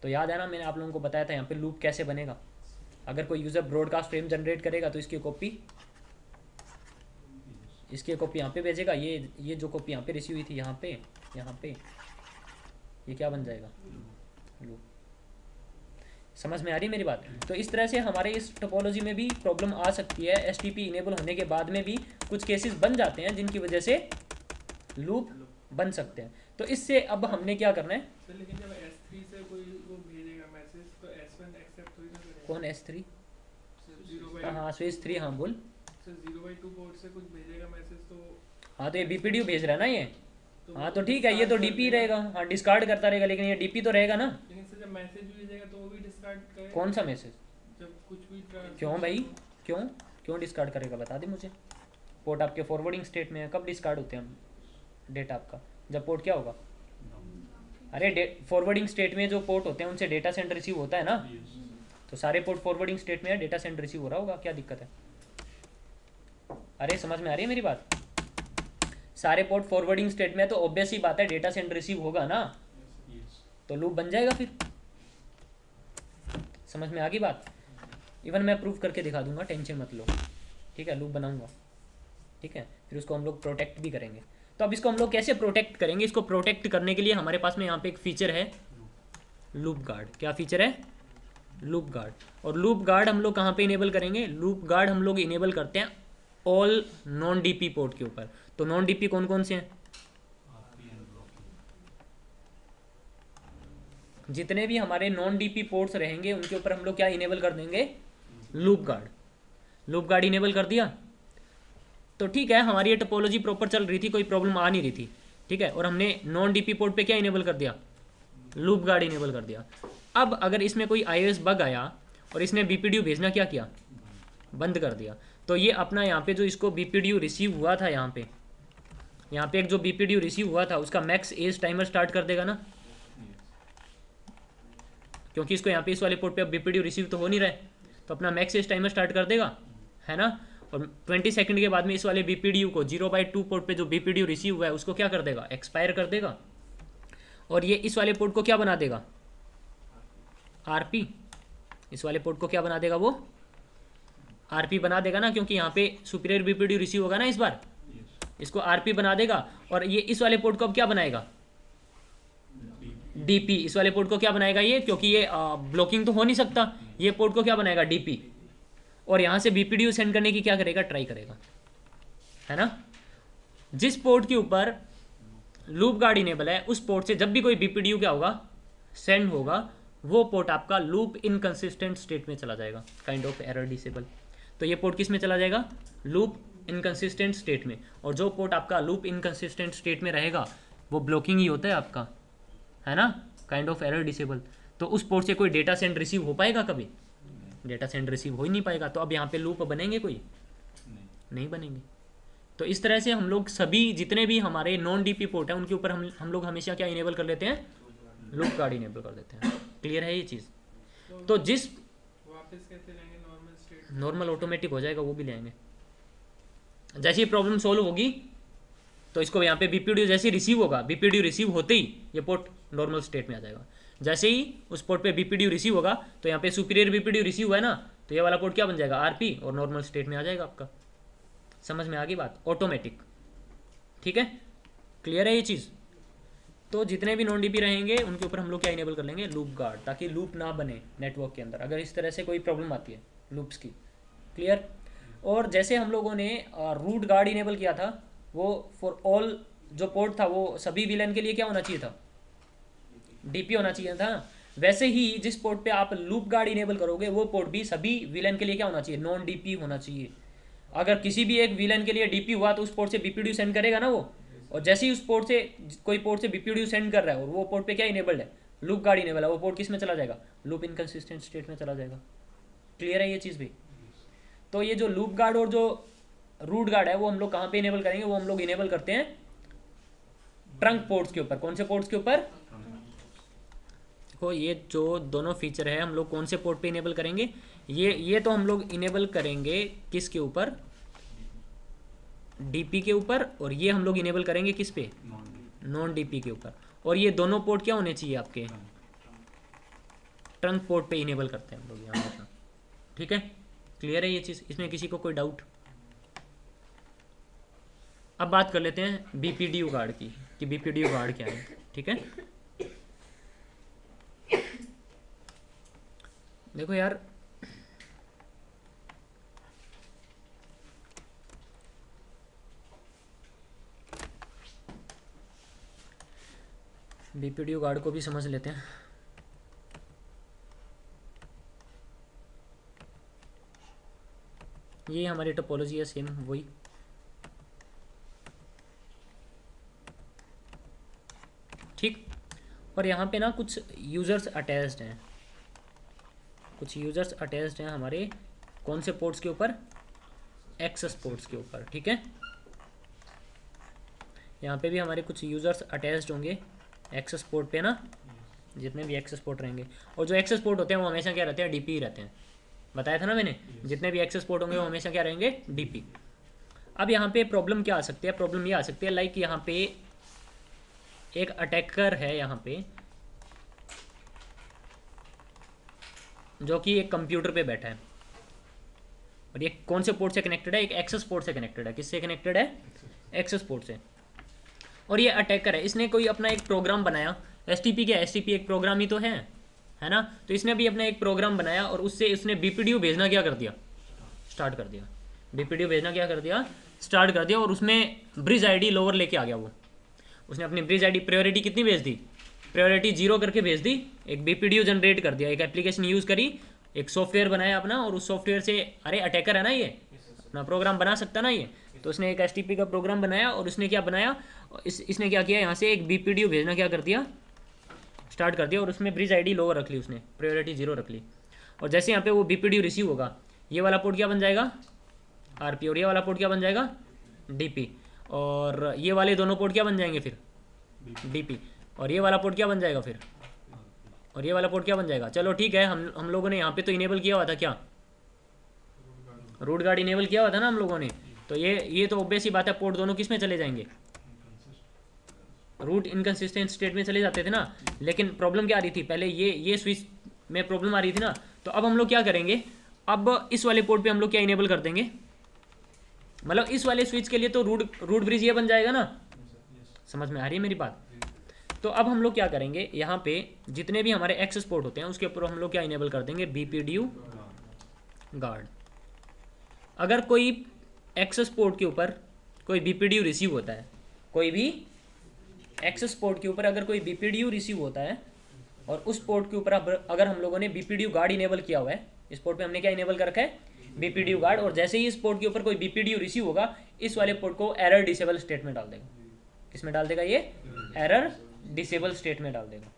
S1: तो याद है ना मैंने आप लोगों को बताया था यहाँ पे लूप कैसे बनेगा। अगर कोई यूज़र ब्रॉडकास्ट फ्रेम जनरेट करेगा तो इसकी कॉपी यहाँ पे भेजेगा। ये जो कॉपी यहाँ पे रिसीव हुई थी यहाँ पे ये क्या बन जाएगा? लूप। समझ में आ रही है मेरी बात? तो इस तरह से हमारे इस टोपोलॉजी में भी प्रॉब्लम आ सकती है। STP इनेबल होने के बाद में भी कुछ केसेस बन जाते हैं जिनकी वजह से लूप बन सकते हैं। तो इससे अब हमने क्या करना है?
S3: लेकिन जब S3 से कोई वो भेजेगा मैसेज तो S1 एक्सेप्ट हो ही ना करेगा।
S1: कौन S3?
S3: 0/2
S1: हाँ स्विच 3। हाँ बोल।
S3: 0/2 पोर्ट से कुछ भेजेगा मैसेज तो
S1: हाँ तो ये BPDU भेज रहा है ना ये। हाँ तो ठीक है, ये तो DP रहेगा। हाँ डिस्कार्ड करता रहेगा, लेकिन ये DP तो रहेगा ना।
S3: लेकिन से जब मैसेज भेजेगा तो वो भी डिस्कार्ड करेगा।
S1: कौन सा मैसेज?
S3: जब कुछ भी
S1: क्यों भाई? क्यों डिस्कार्ड करेगा? बता दे मुझे। पोर्ट आपके फॉरवर्डिंग स्टेट में है, कब डिस्कार्ड होते हैं डेटा आपका? जब पोर्ट क्या होगा? अरे फॉरवर्डिंग स्टेट में जो पोर्ट होते हैं उनसे डेटा सेंड रिसीव होता है ना। तो सारे पोर्ट फॉरवर्डिंग स्टेट में है, डेटा सेंड रिसीव हो रहा होगा, क्या दिक्कत है? अरे समझ में आ रही है मेरी बात? सारे पोर्ट फॉरवर्डिंग स्टेट में है तो ऑब्वियस ही बात है डेटा सेंड रिसीव होगा ना, तो लूप बन जाएगा फिर। समझ में आ गई बात? इवन मैं प्रूफ करके दिखा दूंगा, टेंशन मत लो। ठीक है, लूप बनाऊंगा। ठीक है, फिर उसको हम लोग प्रोटेक्ट भी करेंगे। तो अब इसको हम लोग कैसे प्रोटेक्ट करेंगे? इसको प्रोटेक्ट करने के लिए हमारे पास में यहाँ पे एक फीचर है लूप गार्ड। क्या फीचर है? Loop guard. और लूप गार्ड हम लोग कहाँ पे इनेबल करेंगे? लूप गार्ड हम लोग इनेबल करते हैं ऑल नॉन डीपी पोर्ट के ऊपर। तो नॉन डीपी कौन कौन से हैं? जितने भी हमारे नॉन डीपी पोर्ट्स रहेंगे उनके ऊपर हम लोग क्या इनेबल कर देंगे? Loop guard. Loop guard enable कर दिया तो ठीक है, हमारी ये टोपोलॉजी प्रॉपर चल रही थी, कोई प्रॉब्लम आ नहीं रही थी, ठीक है। और हमने नॉन डीपी पोर्ट पे क्या इनेबल कर दिया? लूप गार्ड इनेबल कर दिया। अब अगर इसमें कोई iOS बग आया और इसने BPDU भेजना क्या किया? बंद कर दिया। तो ये अपना यहाँ पे जो इसको BPDU रिसीव हुआ था, यहाँ पे एक जो BPDU रिसीव हुआ था उसका मैक्स एज टाइमर स्टार्ट कर देगा ना, क्योंकि इसको यहाँ पे इस वाले पोर्ट पे अब BPDU रिसीव तो हो नहीं रहा है, तो अपना मैक्स एज टाइमर स्टार्ट कर देगा, है ना। और 20 सेकंड के बाद में इस वाले BPDU को 0/2 पोर्ट पे जो BPDU रिसीव हुआ है उसको क्या कर देगा? एक्सपायर कर देगा। और ये इस वाले पोर्ट को क्या बना देगा? RP। इस वाले पोर्ट को क्या बना देगा? वो RP बना देगा ना, क्योंकि यहाँ पे सुपीरियर BPDU रिसीव होगा ना इस बार, इसको RP बना देगा। और ये इस वाले पोर्ट को अब क्या बनाएगा? DP। इस वाले पोर्ट को क्या बनाएगा ये? क्योंकि ये ब्लॉकिंग तो हो नहीं सकता, ये पोर्ट को क्या बनाएगा? DP। और यहाँ से BPDU सेंड करने की क्या करेगा? ट्राई करेगा, है ना। जिस पोर्ट के ऊपर लूप गार्ड इनेबल है उस पोर्ट से जब भी कोई BPDU क्या होगा? सेंड होगा, वो पोर्ट आपका लूप इनकंसिस्टेंट स्टेट में चला जाएगा, काइंड ऑफ एरर डिसेबल। तो ये पोर्ट किस में चला जाएगा? लूप इनकंसिस्टेंट स्टेट में। और जो पोर्ट आपका लूप इनकंसिस्टेंट स्टेट में रहेगा वो ब्लॉकिंग ही होता है आपका, है ना, काइंड ऑफ एरर डिसेबल। तो उस पोर्ट से कोई डेटा सेंड रिसीव हो पाएगा? कभी डेटा सेंड रिसीव हो ही नहीं पाएगा। तो अब यहाँ पे लूप बनेंगे? कोई नहीं बनेंगे। तो इस तरह से हम लोग सभी जितने भी हमारे नॉन डीपी पोर्ट हैं उनके ऊपर हम लोग हमेशा क्या इनेबल कर लेते हैं? लूप गार्ड इनेबल कर देते हैं। क्लियर है ये चीज़? तो जिस
S3: वापस कैसे लेंगे नॉर्मल स्टेट?
S1: नॉर्मल ऑटोमेटिक हो जाएगा, वो भी ले आएंगे। जैसे ये प्रॉब्लम सोल्व होगी तो इसको यहाँ पे BPDU जैसे रिसीव होगा, BPDU रिसीव होते ही ये पोर्ट नॉर्मल स्टेट में आ जाएगा। जैसे ही उस पोर्ट पे BPDU रिसीव होगा तो यहाँ पे सुपीरियर BPDU रिसीव हुआ है ना, तो ये वाला पोर्ट क्या बन जाएगा? RP, और नॉर्मल स्टेट में आ जाएगा आपका। समझ में आ गई बात? ऑटोमेटिक। ठीक है, क्लियर है ये चीज़? तो जितने भी नॉन डीपी रहेंगे उनके ऊपर हम लोग क्या इनेबल कर लेंगे? लूप गार्ड, ताकि लूप ना बने नेटवर्क के अंदर अगर इस तरह से कोई प्रॉब्लम आती है लूप्स की। क्लियर? और जैसे हम लोगों ने रूट गार्ड इनेबल किया था, वो फॉर ऑल जो पोर्ट था वो सभी विलन के लिए क्या होना चाहिए था? DP होना चाहिए था। वैसे ही जिस पोर्ट पे आप लूप गार्ड इनेबल करोगे वो पोर्ट भी सभी विलन के लिए क्या होना चाहिए? नॉन DP होना चाहिए। अगर किसी भी एक विलन के लिए DP हुआ तो उस पोर्ट से BPDU सेंड करेगा ना वो, और जैसे ही उस पोर्ट से कोई पोर्ट से BPDU सेंड कर रहा है और वो पोर्ट पे क्या इनेबल्ड है? लूप गार्ड इनेबल है, वो पोर्ट किस में चला जाएगा? लूप इनकंसिस्टेंट स्टेट में चला जाएगा। क्लियर है ये चीज़ भी? तो ये जो लूप गार्ड और जो रूट गार्ड है वो हम लोग कहाँ पे इनेबल करेंगे? वो हम लोग इनेबल करते हैं ट्रंक पोर्ट्स के ऊपर। कौन से पोर्ट्स के ऊपर? देखो ये जो दोनों फीचर है हम लोग कौन से पोर्ट पे इनेबल करेंगे? ये तो हम लोग इनेबल करेंगे किसके ऊपर? DP के ऊपर। और ये हम लोग इनेबल करेंगे किस पे? नॉन DP के ऊपर। और ये दोनों पोर्ट क्या होने चाहिए आपके? ट्रंक पोर्ट पे इनेबल करते हैं हम लोग यहाँ हमेशा। ठीक है, क्लियर है ये चीज़? इसमें किसी को कोई डाउट? अब बात कर लेते हैं BPDU गार्ड की, कि BPDU गार्ड क्या है। ठीक है, देखो यार BPDU गार्ड को भी समझ लेते हैं। ये हमारी टोपोलॉजी है सेम वही। ठीक, और यहाँ पे ना कुछ यूज़र्स अटैच्ड हैं, कुछ यूज़र्स अटैच्ड हैं हमारे कौन से पोर्ट्स के ऊपर? एक्सेस पोर्ट्स के ऊपर। ठीक है, यहाँ पे भी हमारे कुछ यूज़र्स अटैच्ड होंगे एक्सेस पोर्ट पे ना, जितने भी एक्सेस पोर्ट रहेंगे। और जो एक्सेस पोर्ट होते हैं वो हमेशा क्या रहते हैं? DP ही रहते हैं। बताया था ना मैंने, जितने भी एक्सेस पोर्ट होंगे वो हमेशा क्या रहेंगे? DP। अब यहाँ पे प्रॉब्लम क्या आ सकती है? प्रॉब्लम ये आ सकती है लाइक यहाँ पे एक अटैकर है यहाँ पे जो कि एक कंप्यूटर पे बैठा है, और ये कौन से पोर्ट से कनेक्टेड है? एक एक्सेस पोर्ट से कनेक्टेड है। किससे कनेक्टेड है? एक्सेस पोर्ट से। और ये अटैकर है, इसने कोई अपना एक प्रोग्राम बनाया, एसटीपी क्या, एसटीपी एक प्रोग्राम ही तो है ना। तो इसने भी अपना एक प्रोग्राम बनाया और उससे उसने बीपीडीयू भेजना क्या कर दिया, स्टार्ट कर दिया। बीपीडीयू भेजना क्या कर दिया, स्टार्ट कर दिया। और उसमें ब्रिज आईडी लोअर लेके आ गया वो, उसने अपनी ब्रिज आईडी प्रायोरिटी कितनी भेज दी, प्रायोरिटी 0 करके भेज दी। एक बीपीडीयू जनरेट कर दिया, एक एप्लीकेशन यूज़ करी, एक सॉफ्टवेयर बनाया अपना, और उस सॉफ्टवेयर से, अरे अटैकर है ना ये, अपना प्रोग्राम बना सकता ना ये, तो उसने एक एसटीपी का प्रोग्राम बनाया। और उसने क्या बनाया, इसने क्या किया, यहाँ से एक बीपीडीयू भेजना क्या कर दिया, स्टार्ट कर दिया। और उसमें ब्रिज आईडी लोअर रख ली उसने, प्रायोरिटी 0 रख ली। और जैसे यहाँ पे वो बीपीडीयू रिसीव होगा, ये वाला पोर्ट क्या बन जाएगा, आरपी, और ये वाला पोर्ट क्या बन जाएगा, डीपी। और ये वाले दोनों पोर्ट क्या बन जाएंगे फिर, डीपी। और ये वाला पोर्ट क्या बन जाएगा फिर, और ये वाला पोर्ट क्या बन जाएगा। चलो ठीक है, हम लोगों ने यहाँ पे तो इनेबल किया हुआ था क्या, रूट गार्ड इनेबल किया हुआ था ना हम लोगों ने। तो ये तो ऑब्वियस ही बात है, पोर्ट दोनों किस में चले जाएंगे, रूट इनकंसिस्टेंट स्टेट में चले जाते थे ना। लेकिन प्रॉब्लम क्या आ रही थी, पहले ये स्विच में प्रॉब्लम आ रही थी ना। तो अब हम लोग क्या करेंगे, अब इस वाले पोर्ट पे हम लोग क्या इनेबल कर देंगे, मतलब इस वाले स्विच के लिए तो रूट ब्रिज ये बन जाएगा ना, समझ में आ रही है मेरी बात। तो अब हम लोग क्या करेंगे, यहाँ पे जितने भी हमारे एक्सेस पोर्ट होते हैं उसके ऊपर हम लोग क्या इनेबल कर देंगे, बीपीडीयू गार्ड। अगर कोई एक्सेस पोर्ट के ऊपर कोई बीपीडीयू रिसीव होता है, कोई भी एक्सेस पोर्ट के ऊपर अगर कोई बीपीडीयू रिसीव होता है, और उस पोर्ट के ऊपर अगर हम लोगों ने बीपीडीयू गार्ड इनेबल किया हुआ है, इस पोर्ट पे हमने क्या इनेबल कर रखा है, बीपीडीयू गार्ड। और जैसे ही इस पोर्ट के ऊपर कोई बीपीडीयू रिसीव होगा, इस वाले पोर्ट को एरर डिसेबल स्टेट में डाल देगा। किसमें डाल देगा, ये एरर डिसेबल स्टेट में डाल देगा।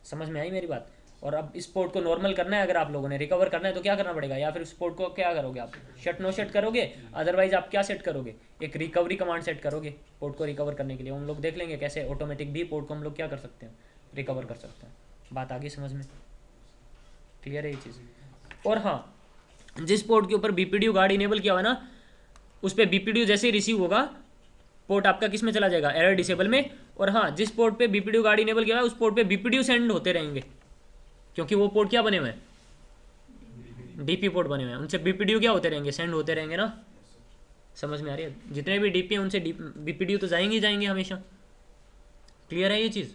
S1: समझ में आई मेरी बात। और अब इस पोर्ट को नॉर्मल करना है, अगर आप लोगों ने रिकवर करना है तो क्या करना पड़ेगा, या फिर उस पोर्ट को क्या करोगे आप, शट नो शट करोगे, अदरवाइज आप क्या सेट करोगे, एक रिकवरी कमांड सेट करोगे पोर्ट को रिकवर करने के लिए। हम लोग देख लेंगे कैसे ऑटोमेटिक भी पोर्ट को हम लोग क्या कर सकते हैं, रिकवर कर सकते हैं। बात आगे समझ में क्लियर है ये चीज़। और हाँ, जिस पोर्ट के ऊपर बीपीडीयू गार्ड इनेबल किया हुआ है ना, उस पर बीपीडीयू जैसे ही रिसीव होगा, पोर्ट आपका किस में चला जाएगा, एरर डिसेबल में। और हाँ, जिस पोर्ट पे बीपीडीयू गार्ड इनेबल किया हुआ है उस पोर्ट पे बीपीडीयू सेंड होते रहेंगे, क्योंकि वो पोर्ट क्या बने हुए हैं, डीपी पोर्ट बने हुए हैं, उनसे बीपीडीयू क्या होते रहेंगे, सेंड होते रहेंगे ना। समझ में आ रही है, जितने भी डीपी हैं उनसे बीपीडीयू तो जाएंगे ही जाएंगे हमेशा। क्लियर है ये चीज़।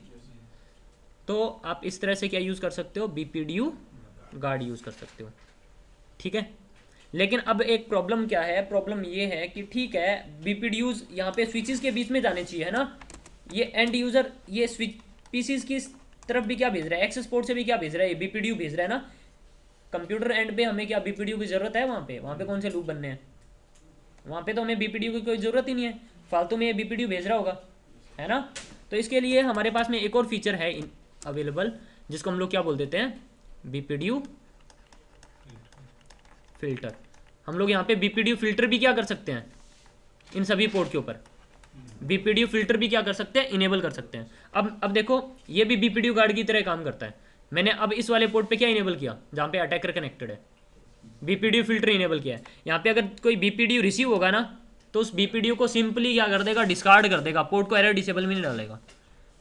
S1: तो आप इस तरह से क्या यूज़ कर सकते हो, बीपीडीयू गार्ड यूज़ कर सकते हो, ठीक है। लेकिन अब एक प्रॉब्लम क्या है, प्रॉब्लम ये है कि ठीक है बीपीडीयूज यहाँ पे स्विचेस के बीच में जाने चाहिए, है ना। ये एंड यूज़र ये स्विच पीसीज की तरफ भी क्या भेज रहा है, एक्सेस पोर्ट से भी क्या भेज रहा है, ये बीपीडीयू भेज रहा है ना। कंप्यूटर एंड पे हमें क्या बीपीडीयू की ज़रूरत है, वहाँ पे कौन से लूप बनने हैं, वहाँ पे तो हमें बीपीडीयू की कोई ज़रूरत ही नहीं है, फालतू में ये बीपीडीयू भेज रहा होगा, है ना। तो इसके लिए हमारे पास में एक और फीचर है अवेलेबल, जिसको हम लोग क्या बोल देते हैं, बीपीडीयू फिल्टर। हम लोग यहाँ पे बीपीडीयू फिल्टर भी क्या कर सकते हैं, इन सभी पोर्ट के ऊपर बीपीडीयू फिल्टर भी क्या कर सकते हैं, इनेबल कर सकते हैं। अब देखो ये भी बीपीडीयू गार्ड की तरह काम करता है। मैंने अब इस वाले पोर्ट पे क्या इनेबल किया, जहाँ पे अटैकर कनेक्टेड है, बीपीडीयू फिल्टर इनेबल किया है। यहाँ पे अगर कोई बीपीडीयू रिसीव होगा ना, तो उस बीपीडीयू को सिंपली क्या कर देगा, डिस्कार्ड कर देगा, पोर्ट को एरर डिसेबल में नहीं डालेगा,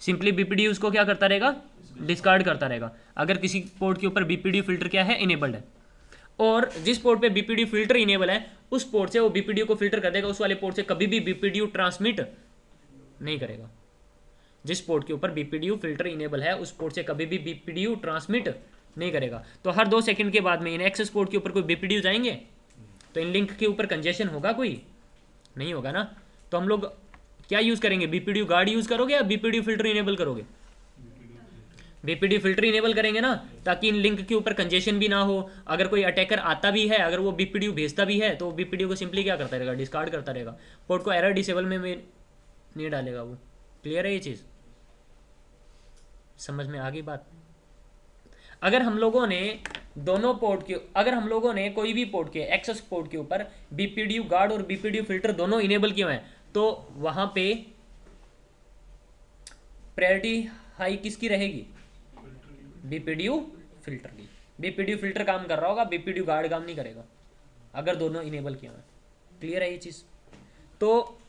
S1: सिंपली बीपीडीयू उसको क्या करता रहेगा, डिस्कार्ड करता रहेगा, अगर किसी पोर्ट के ऊपर बीपीडीयू फिल्टर क्या है, इनेबल्ड है। और जिस पोर्ट पे बीपीडीयू फिल्टर इनेबल है, उस पोर्ट से वो बीपीडीयू को फिल्टर कर देगा, उस वाले पोर्ट से कभी भी बीपीडीयू ट्रांसमिट नहीं करेगा। जिस पोर्ट के ऊपर बीपीडीयू फिल्टर इनेबल है, उस पोर्ट से कभी भी बीपीडीयू ट्रांसमिट नहीं करेगा। तो हर 2 सेकंड के बाद में इन एक्सेस पोर्ट के ऊपर कोई बीपीडीयू जाएंगे, तो इन लिंक के ऊपर कंजेशन होगा, कोई नहीं होगा ना। तो हम लोग क्या यूज़ करेंगे, बीपीडीयू गार्ड यूज़ करोगे या बीपीडीयू फिल्टर इनेबल करोगे, बीपीडीयू फिल्टर इनेबल करेंगे ना, ताकि इन लिंक के ऊपर कंजेशन भी ना हो। अगर कोई अटैकर आता भी है, अगर वो बीपीडीयू भेजता भी है, तो बीपीडीयू को सिंपली क्या करता रहेगा, डिस्कार्ड करता रहेगा, पोर्ट को एरर डिसेबल में नहीं डालेगा वो। क्लियर है ये चीज़, समझ में आ गई बात। अगर हम लोगों ने दोनों पोर्ट के, अगर हम लोगों ने कोई भी पोर्ट के एक्सेस पोर्ट के ऊपर बीपीडीयू गार्ड और बीपीडीयू फिल्टर दोनों इनेबल किए हुए हैं, तो वहां पे प्रायोरिटी हाई किसकी रहेगी, बीपीडीयू फिल्टर की। बीपीडीयू फिल्टर काम कर रहा होगा, बीपीडीयू गार्ड काम नहीं करेगा, अगर दोनों इनेबल किए हुए हैं। क्लियर है ये चीज़। तो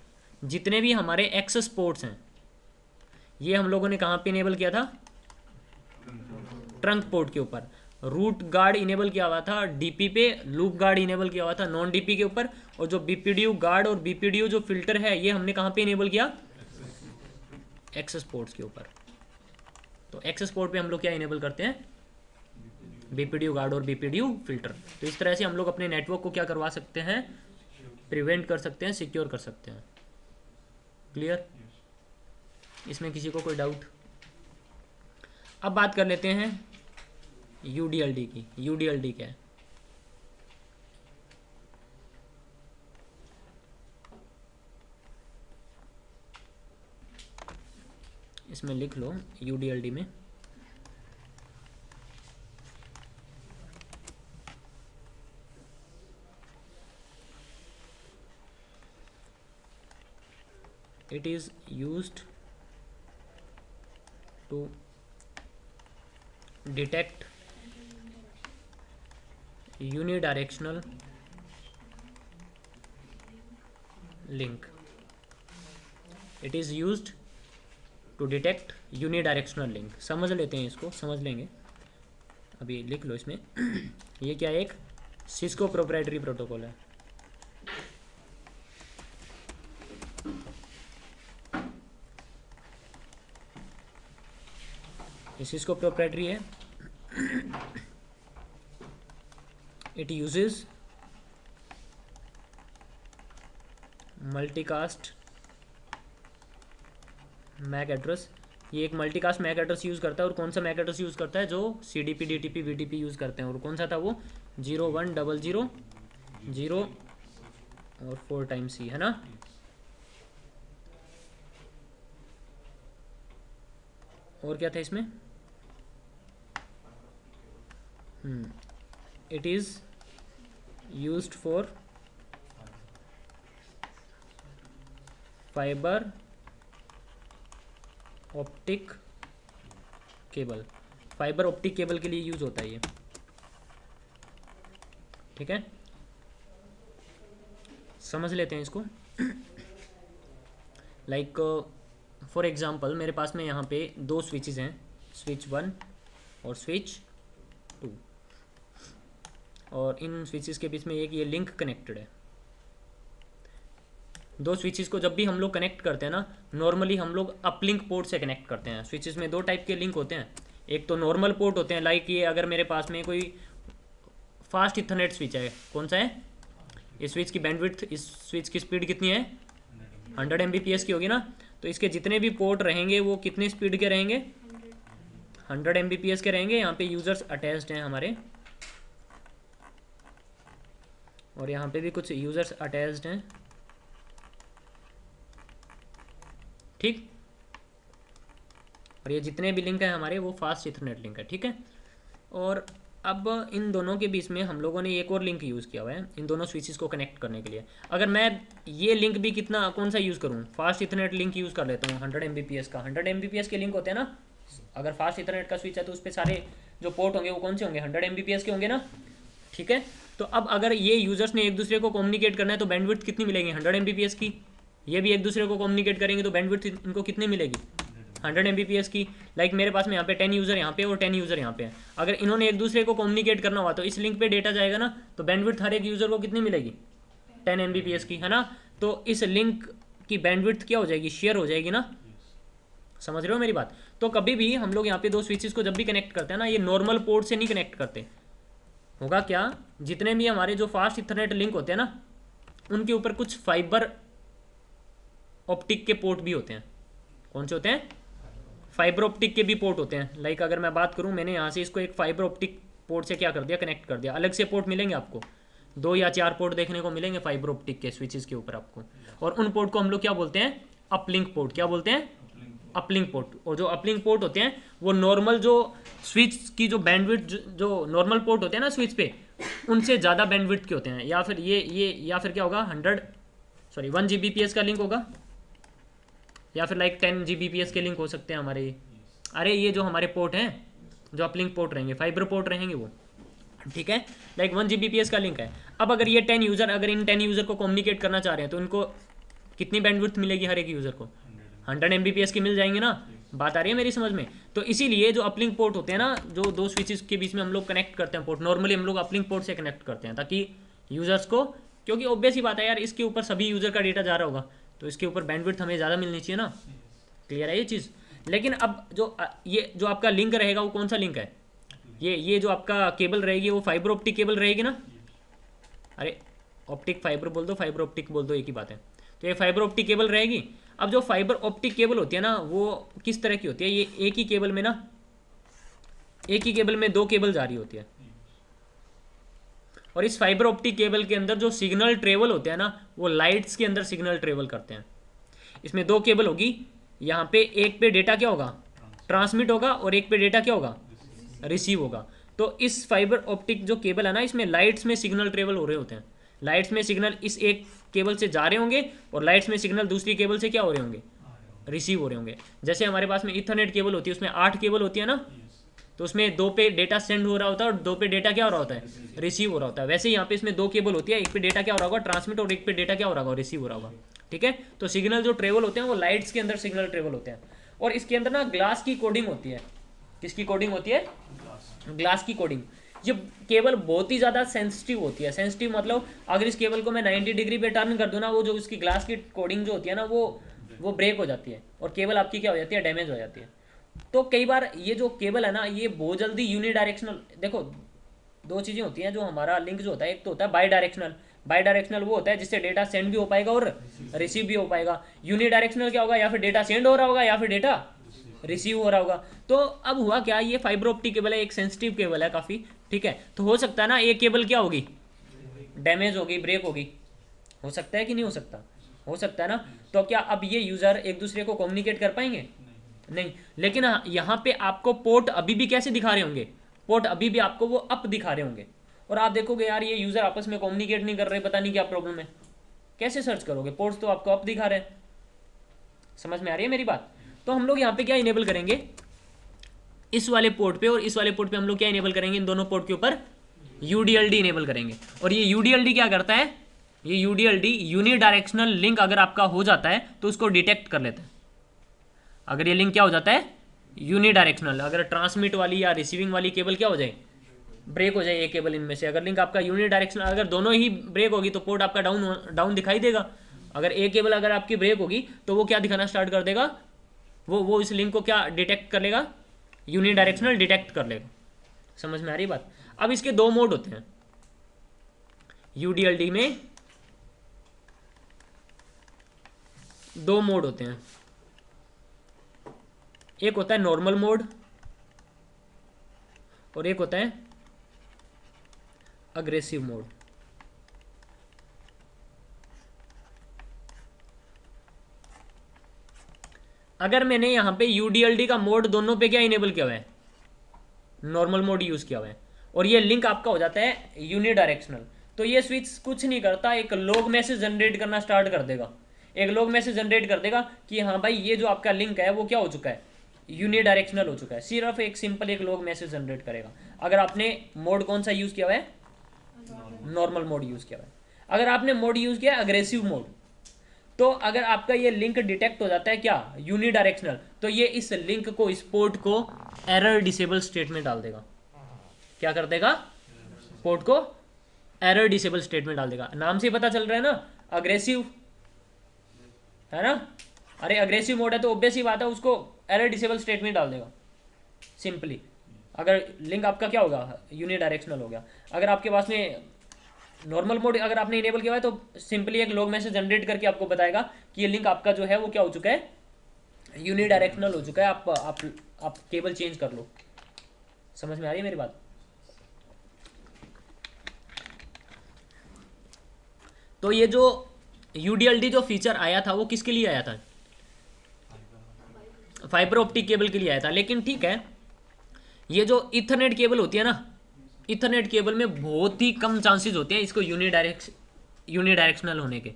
S1: जितने भी हमारे एक्सेस पोर्ट्स हैं, ये हम लोगों ने कहाँ पे इनेबल किया था, ट्रंक पोर्ट के ऊपर। रूट गार्ड इनेबल किया हुआ था डीपी पे, लूप गार्ड इनेबल किया हुआ था नॉन डीपी के ऊपर, और जो बीपीडीयू गार्ड और बीपीडीयू जो फिल्टर है, ये हमने कहाँ पे इनेबल किया, एक्सेस पोर्ट्स के ऊपर। तो एक्सेस पोर्ट पे हम लोग क्या इनेबल करते हैं, बीपीडीयू गार्ड और बीपीडीयू फिल्टर। तो इस तरह से हम लोग अपने नेटवर्क को क्या करवा सकते हैं, प्रिवेंट कर सकते हैं, सिक्योर कर सकते हैं। क्लियर? इसमें किसी को कोई डाउट? अब बात कर लेते हैं यूडीएलडी की। यूडीएलडी क्या है? इसमें लिख लो यूडीएलडी में it is used to detect unidirectional link. It is used to detect unidirectional link. समझ लेते हैं इसको, समझ लेंगे, अभी लिख लो इसमें ये क्या है, एक सिस्को प्रोप्राइटरी प्रोटोकॉल है। सिस्को प्रोप्राइटरी है। It uses multicast MAC address. ये एक मल्टीकास्ट मैक एड्रेस यूज़ करता है। और कौन सा मैक एड्रेस यूज़ करता है? जो CDP DTP VDP यूज़ करते हैं। और कौन सा था वो? 0100 0 और 4 टाइम्स C, है ना? और क्या था इसमें? It is used for fibre optic cable. Fibre optic cable के लिए यूज होता है ये, ठीक है? समझ लेते हैं इसको। लाइक फॉर एग्जांपल मेरे पास में यहाँ पे 2 स्विचेस हैं, स्विच 1 और स्विच 2, और इन स्विचेस के बीच में एक ये लिंक कनेक्टेड है। 2 स्विचेस को जब भी हम लोग कनेक्ट करते हैं ना, नॉर्मली हम लोग अपलिंक पोर्ट से कनेक्ट करते हैं। स्विचेस में 2 टाइप के लिंक होते हैं। एक तो नॉर्मल पोर्ट होते हैं, लाइक ये अगर मेरे पास में कोई फास्ट इथरनेट स्विच है, कौन सा है? इस स्विच की बैंडविड्थ, इस स्विच की स्पीड कितनी है? 100 Mbps की होगी ना। तो इसके जितने भी पोर्ट रहेंगे वो कितने स्पीड के रहेंगे? 100 Mbps के रहेंगे। यहाँ पे यूजर्स अटैच्ड हैं हमारे, और यहाँ पे भी कुछ यूजर्स अटैच्ड हैं, ठीक? और ये जितने भी लिंक हैं हमारे वो फास्ट इथरनेट लिंक है, ठीक है? और अब इन दोनों के बीच में हम लोगों ने एक और लिंक यूज़ किया हुआ है इन दोनों स्विचेस को कनेक्ट करने के लिए। अगर मैं ये लिंक भी कितना, कौन सा यूज़ करूँ? फास्ट इथरनेट लिंक यूज़ कर लेता हूँ 100 Mbps का। 100 Mbps के लिंक होते हैं ना। अगर फास्ट इथरनेट का स्विच है तो उस पर सारे जो पोर्ट होंगे वो कौन से होंगे? 100 Mbps के होंगे ना, ठीक है? तो अब अगर ये यूजर्स ने एक दूसरे को कम्युनिकेट करना है तो बैंडविड्थ कितनी मिलेगी? 100 Mbps की। ये भी एक दूसरे को कम्युनिकेट करेंगे तो बैंडविड्थ इनको कितनी मिलेगी? 100 Mbps की। लाइक मेरे पास में यहाँ पे 10 यूज़र यहाँ पे और 10 यूज़र यहाँ पे हैं। अगर इन्होंने एक दूसरे को कम्युनिकेट करना हुआ तो इस लिंक पे डेटा जाएगा ना, तो बैंडविड्थ हर एक यूज़र को कितनी मिलेगी? 10 Mbps की, है ना? तो इस लिंक की बैंडविड्थ क्या हो जाएगी? शेयर हो जाएगी ना। समझ रहे हो मेरी बात? तो कभी भी हम लोग यहाँ पे 2 स्विचेस को जब भी कनेक्ट करते हैं ना, ये नॉर्मल पोर्ट से नहीं कनेक्ट करते। होगा क्या, जितने भी हमारे जो फास्ट इथरनेट लिंक होते हैं ना, उनके ऊपर कुछ फाइबर ऑप्टिक के पोर्ट भी होते हैं। कौन से होते हैं? फाइबर ऑप्टिक के भी पोर्ट होते हैं। लाइक अगर मैं बात करूं, मैंने यहाँ से इसको एक फाइबर ऑप्टिक पोर्ट से क्या कर दिया? कनेक्ट कर दिया। अलग से पोर्ट मिलेंगे आपको, 2 या 4 पोर्ट देखने को मिलेंगे फाइबर ऑप्टिक के स्विचेस के ऊपर आपको। और उन पोर्ट को हम लोग क्या बोलते हैं? Uplink port. क्या बोलते हैं? Uplink port. और जो अपलिंक पोर्ट होते हैं वो नॉर्मल जो स्विच की जो बैंडविड्थ, जो नॉर्मल पोर्ट होते हैं ना स्विच पे, उनसे ज़्यादा बैंडविड्थ के होते हैं। या फिर ये या फिर क्या होगा? 1 Gbps का लिंक होगा, या फिर लाइक 10 Gbps के लिंक हो सकते हैं हमारे। अरे ये जो हमारे पोर्ट हैं, जो अपलिंक पोर्ट रहेंगे, फाइबर पोर्ट रहेंगे वो, ठीक है? लाइक 1 Gbps का लिंक है। अब अगर ये 10 यूज़र, अगर इन 10 यूज़र को कम्युनिकेट करना चाह रहे हैं तो इनको कितनी बैंडविड्थ मिलेगी? हर एक यूज़र को 100 Mbps की मिल जाएंगे ना। बात आ रही है मेरी समझ में? तो इसीलिए जो अपलिंक पोर्ट होते हैं ना, जो 2 स्विचेस के बीच में हम लोग कनेक्ट करते हैं पोर्ट, नॉर्मली हम लोग अपलिंक पोर्ट से कनेक्ट करते हैं ताकि यूज़र्स को, क्योंकि ऑब्वियस ही बात है यार, इसके ऊपर सभी यूज़र का डेटा जा रहा होगा तो इसके ऊपर बैंडविड्थ हमें ज़्यादा मिलनी चाहिए ना। क्लियर है ये चीज़। लेकिन अब जो ये जो आपका लिंक रहेगा वो कौन सा लिंक है, ये जो आपका केबल रहेगी वो फाइबर ऑप्टिक केबल रहेगी ना। अरे ऑप्टिक फाइबर बोल दो, फाइबर ऑप्टिक बोल दो, एक ही बात है। तो ये फाइबर ऑप्टिक केबल रहेगी। अब जो फाइबर ऑप्टिक केबल होती है ना वो किस तरह की होती है, ये एक ही केबल में ना, एक ही केबल में 2 केबल जा रही होती है। और इस फाइबर ऑप्टिक केबल के अंदर जो सिग्नल ट्रेवल होते हैं ना वो लाइट्स के अंदर सिग्नल ट्रेवल करते हैं। इसमें 2 केबल होगी, यहाँ पे एक पे डेटा क्या होगा, ट्रांसमिट होगा, और एक पे डेटा क्या होगा, रिसीव होगा। तो इस फाइबर ऑप्टिक जो केबल है ना इसमें लाइट्स में सिग्नल ट्रेवल हो रहे होते हैं। लाइट्स में सिग्नल इस एक केबल से जा रहे होंगे और लाइट्स में सिग्नल दूसरी केबल से क्या हो रहे होंगे, रिसीव हो रहे होंगे। जैसे हमारे पास में इथरनेट केबल होती है, उसमें 8 केबल होती है ना, तो उसमें 2 पे डेटा सेंड हो रहा होता है और 2 पे डेटा क्या हो रहा होता है, रिसीव हो रहा होता है। वैसे यहाँ पे इसमें 2 केबल होती है, एक पे डेटा क्या हो रहा होगा, ट्रांसमिट, और एक पे डेटा क्या हो रहा होगा, रिसीव हो रहा होगा। ठीक है, तो सिग्नल जो ट्रेवल होते हैं वो लाइट्स के अंदर सिग्नल ट्रेवल होते हैं। और इसके अंदर ना ग्लास की कोडिंग होती है। किसकी कोडिंग होती है, ग्लास की कोडिंग। ये केबल बहुत ही ज़्यादा सेंसिटिव होती है। सेंसिटिव मतलब अगर इस केबल को मैं 90 डिग्री पे टर्न कर दूँ ना, वो जो इसकी ग्लास की कोडिंग जो होती है ना वो ब्रेक हो जाती है और केबल आपकी क्या हो जाती है, डैमेज हो जाती है। तो कई बार ये जो केबल है ना ये बहुत जल्दी यूनिडायरेक्शनल, देखो 2 चीज़ें होती हैं जो हमारा लिंक जो होता है, एक तो होता है बाई डायरेक्शनल। बाई डायरेक्शनल वो होता है जिससे डेटा सेंड भी हो पाएगा और रिसीव भी हो पाएगा। यूनिडायरेक्शनल क्या होगा, या फिर डेटा सेंड हो रहा होगा या फिर डेटा रिसीव हो रहा होगा। तो अब हुआ क्या, ये फाइबर ऑप्टिक केबल है, एक सेंसिटिव केबल है काफ़ी। ठीक है, तो हो सकता है ना एक केबल क्या होगी, डैमेज होगी, ब्रेक होगी, हो सकता है कि नहीं हो सकता, हो सकता है ना। तो क्या अब ये यूज़र एक दूसरे को कम्युनिकेट कर पाएंगे, नहीं। लेकिन यहाँ पे आपको पोर्ट अभी भी कैसे दिखा रहे होंगे, पोर्ट अभी भी आपको वो अप दिखा रहे होंगे। और आप देखोगे यार ये यूज़र आपस में कम्युनिकेट नहीं कर रहे, पता नहीं क्या प्रॉब्लम है, कैसे सर्च करोगे, पोर्ट्स तो आपको अप दिखा रहे हैं। समझ में आ रही है मेरी बात। तो हम लोग यहाँ पे क्या इनेबल करेंगे, इस वाले पोर्ट पे और इस वाले पोर्ट पे हम लोग क्या इनेबल करेंगे, इन दोनों पोर्ट के ऊपर UDLD इनेबल करेंगे। और ये UDLD क्या करता है, ये UDLD यूनिडायरेक्शनल लिंक अगर आपका हो जाता है तो उसको डिटेक्ट कर लेता है। अगर ये लिंक क्या हो जाता है, यूनिडायरेक्शनल, अगर ट्रांसमिट वाली या रिसीविंग वाली केबल क्या हो जाए, ब्रेक हो जाए एक केबल इनमें से, अगर लिंक आपका यूनिडायरेक्शनल, अगर दोनों ही ब्रेक होगी तो पोर्ट आपका डाउन दिखाई देगा। अगर एक केबल अगर आपकी ब्रेक होगी तो वो क्या दिखाना स्टार्ट कर देगा, वो इस लिंक को क्या डिटेक्ट कर लेगा, यूनिडायरेक्शनल डिटेक्ट कर लेगा। समझ में आ रही बात। अब इसके 2 मोड होते हैं UDLD में, 2 मोड होते हैं। एक होता है नॉर्मल मोड और एक होता है अग्रेसिव मोड। अगर मैंने यहाँ पे UDLD का मोड दोनों पे क्या इनेबल किया हुआ है, नॉर्मल मोड यूज़ किया हुआ है, और ये लिंक आपका हो जाता है यूनिडायरेक्शनल, तो ये स्विच कुछ नहीं करता, एक लॉग मैसेज जनरेट करना स्टार्ट कर देगा। एक लॉग मैसेज जनरेट कर देगा कि हाँ भाई ये जो आपका लिंक है वो क्या हो चुका है, यूनिडायरेक्शनल हो चुका है। सिर्फ एक सिंपल एक लॉग मैसेज जनरेट करेगा। अगर आपने मोड कौन सा यूज़ किया हुआ है, नॉर्मल मोड यूज़ किया हुआ है। अगर आपने मोड यूज़ किया अग्रेसिव मोड, तो अगर आपका ये लिंक डिटेक्ट हो जाता है क्या, यूनिडायरेक्शनल, तो ये इस लिंक को, इस पोर्ट को एरर डिसेबल स्टेट में डाल देगा। क्या कर देगा, पोर्ट को एरर डिसेबल स्टेट में डाल देगा। नाम से पता चल रहा है ना, अग्रेसिव है ना। अरे अग्रेसिव मोड है तो ऑब्वियस ही बात है, उसको एरर डिसेबल स्टेट में डाल देगा सिंपली। अगर लिंक आपका क्या होगा, यूनिडायरेक्शनल हो गया। अगर आपके पास में नॉर्मल मोड अगर आपने इनेबल किया है तो सिंपली एक लॉग मैसेज जनरेट करके आपको बताएगा कि ये लिंक आपका जो है वो क्या हो चुका है, यूनिडायरेक्शनल हो चुका है, आप केबल चेंज कर लो। समझ में आ रही है मेरी बात। तो ये जो UDLD जो फीचर आया था वो किसके लिए आया था, फाइबर ऑप्टिक केबल के लिए आया था। लेकिन ठीक है, ये जो इथरनेट केबल होती है ना, इथरनेट केबल में बहुत ही कम चांसेस होते हैं इसको यूनिडायरेक्शनल होने के,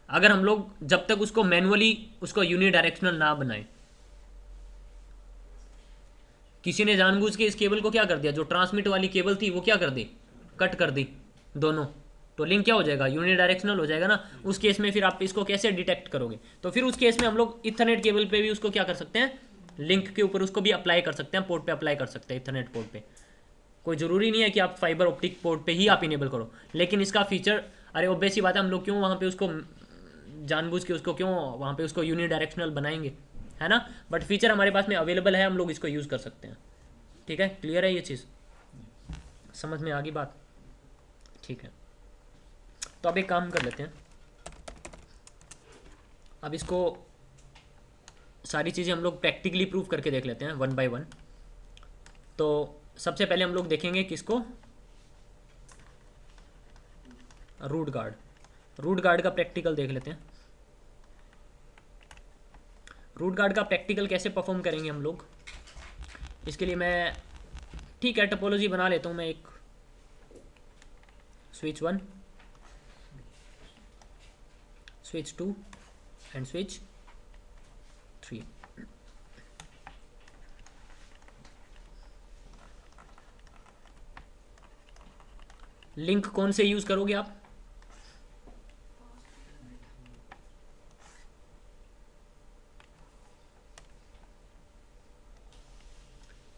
S1: अगर हम लोग जब तक उसको मैनुअली उसको यूनिडायरेक्शनल ना बनाएं। किसी ने जानबूझ के इस केबल को क्या कर दिया, जो ट्रांसमिट वाली केबल थी वो क्या कर दी, कट कर दी दोनों, तो लिंक क्या हो जाएगा, यूनिडायरेक्शनल हो जाएगा ना। उस केस में फिर आप इसको कैसे डिटेक्ट करोगे, तो फिर उस केस में हम लोग इथरनेट केबल पे भी उसको क्या कर सकते हैं, लिंक के ऊपर उसको भी अप्लाई कर सकते हैं, पोर्ट पे अप्लाई कर सकते हैं, इथरनेट पोर्ट पे। कोई ज़रूरी नहीं है कि आप फाइबर ऑप्टिक पोर्ट पे ही आप इनेबल करो, लेकिन इसका फीचर, अरे ऑब्वियस ही बात है, हम लोग क्यों वहाँ पे उसको जानबूझ के उसको क्यों वहाँ पे उसको यूनिडायरेक्शनल बनाएंगे, है ना, बट फीचर हमारे पास में अवेलेबल है, हम लोग इसको यूज़ कर सकते हैं। ठीक है, क्लियर है ये चीज़, समझ में आ गई बात? ठीक है, तो अब एक काम कर लेते हैं, अब इसको सारी चीज़ें हम लोग प्रैक्टिकली प्रूव करके देख लेते हैं वन बाय वन। तो सबसे पहले हम लोग देखेंगे किसको, रूट गार्ड का प्रैक्टिकल देख लेते हैं। रूट गार्ड का प्रैक्टिकल कैसे परफॉर्म करेंगे हम लोग, इसके लिए मैं ठीक है टोपोलॉजी बना लेता हूँ मैं एक, switch 1, switch 2 and switch 3। Link कौन से यूज़ करोगे आप?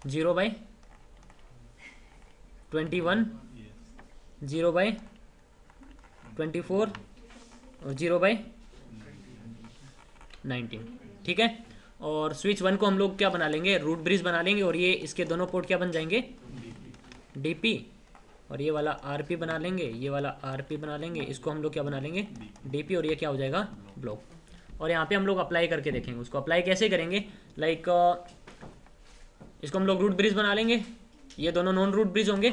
S1: जीरो बाई 21, 0 बाई 24 और 0 बाई 19। ठीक है, और स्विच 1 को हम लोग क्या बना लेंगे, रूट ब्रिज बना लेंगे, और ये इसके दोनों पोर्ट क्या बन जाएंगे, डीपी, और ये वाला आरपी बना लेंगे, ये वाला आरपी बना लेंगे, इसको हम लोग क्या बना लेंगे, डीपी, और ये क्या हो जाएगा, ब्लॉक। और यहाँ पे हम लोग अप्लाई करके देखेंगे, उसको अप्लाई कैसे करेंगे, लाइक इसको हम लोग रूट ब्रिज बना लेंगे, ये दोनों नॉन रूट ब्रिज होंगे,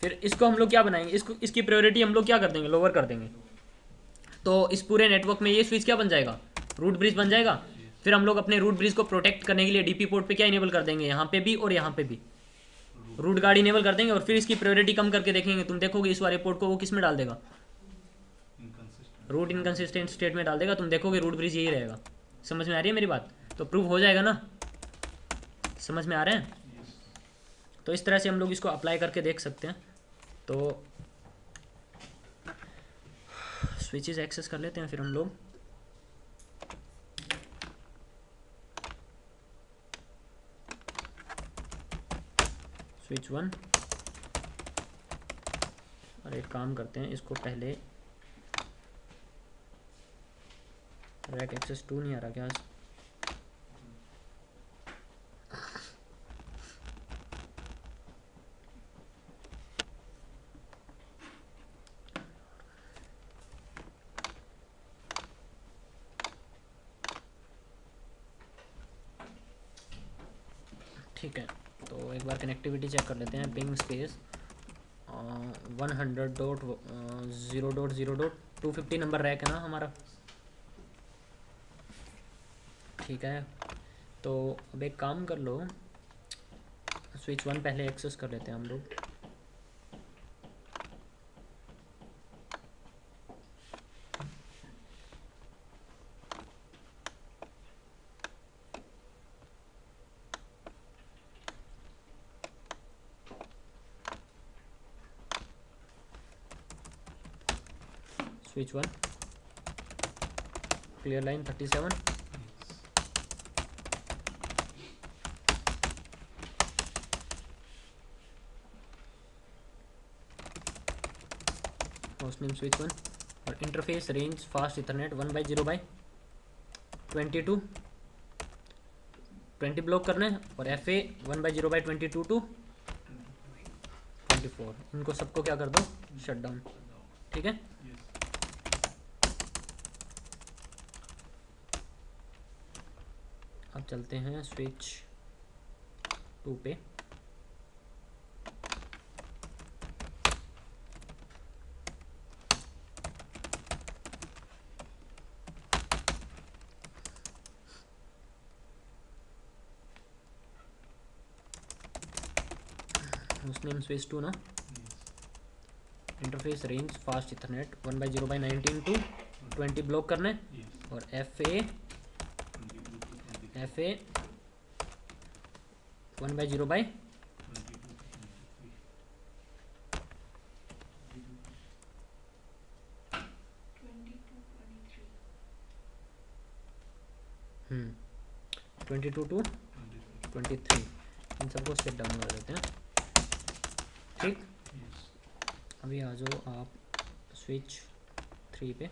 S1: फिर इसको हम लोग क्या बनाएंगे, इसको इसकी प्रायोरिटी हम लोग क्या कर देंगे, लोअर कर देंगे, तो इस पूरे नेटवर्क में ये स्विच क्या बन जाएगा, रूट ब्रिज बन जाएगा। फिर हम लोग अपने रूट ब्रिज को प्रोटेक्ट करने के लिए डीपी पोर्ट पे क्या इनेबल कर देंगे, यहाँ पे भी और यहाँ पे भी रूट गार्ड इनेबल कर देंगे, और फिर इसकी प्रायोरिटी कम करके देखेंगे, तुम देखोगे इस वाले पोर्ट को वो किस में डाल देगा, रूट इनकंसिस्टेंट स्टेट में डाल देगा, तुम देखोगे रूट ब्रिज यही रहेगा। समझ में आ रही है मेरी बात? तो प्रूव हो जाएगा ना, समझ में आ रहे हैं? तो इस तरह से हम लोग इसको अप्लाई करके देख सकते हैं। तो स्विचेस एक्सेस कर लेते हैं फिर हम लोग। स्विच 1, और एक काम करते हैं, इसको पहले रैक एक्सेस 2 नहीं आ रहा क्या? ठीक है, तो एक बार कनेक्टिविटी चेक कर लेते हैं। पिंग स्पेस 100.0.0.250 नंबर रैक है ना हमारा। ठीक है, तो अब एक काम कर लो, स्विच 1 पहले एक्सेस कर लेते हैं हम लोग। Switch 1 clear line 37, host name switch 1, और interface range fast Ethernet 1/0/22 20 block करना है, और एफ ए 1/0/22 टू 24, इनको सबको क्या कर दो, शट डाउन। ठीक है, अब चलते हैं स्विच 2 पे। नेम स्विच 2 ना, interface range fast Ethernet 1/0/19 to 20 block करना है, और एफ ए 1/0/, हम्म 22 टू 23, इन सबको स्टेप डाउन कर देते हैं। ठीक, अभी आ जाओ आप स्विच 3 पे।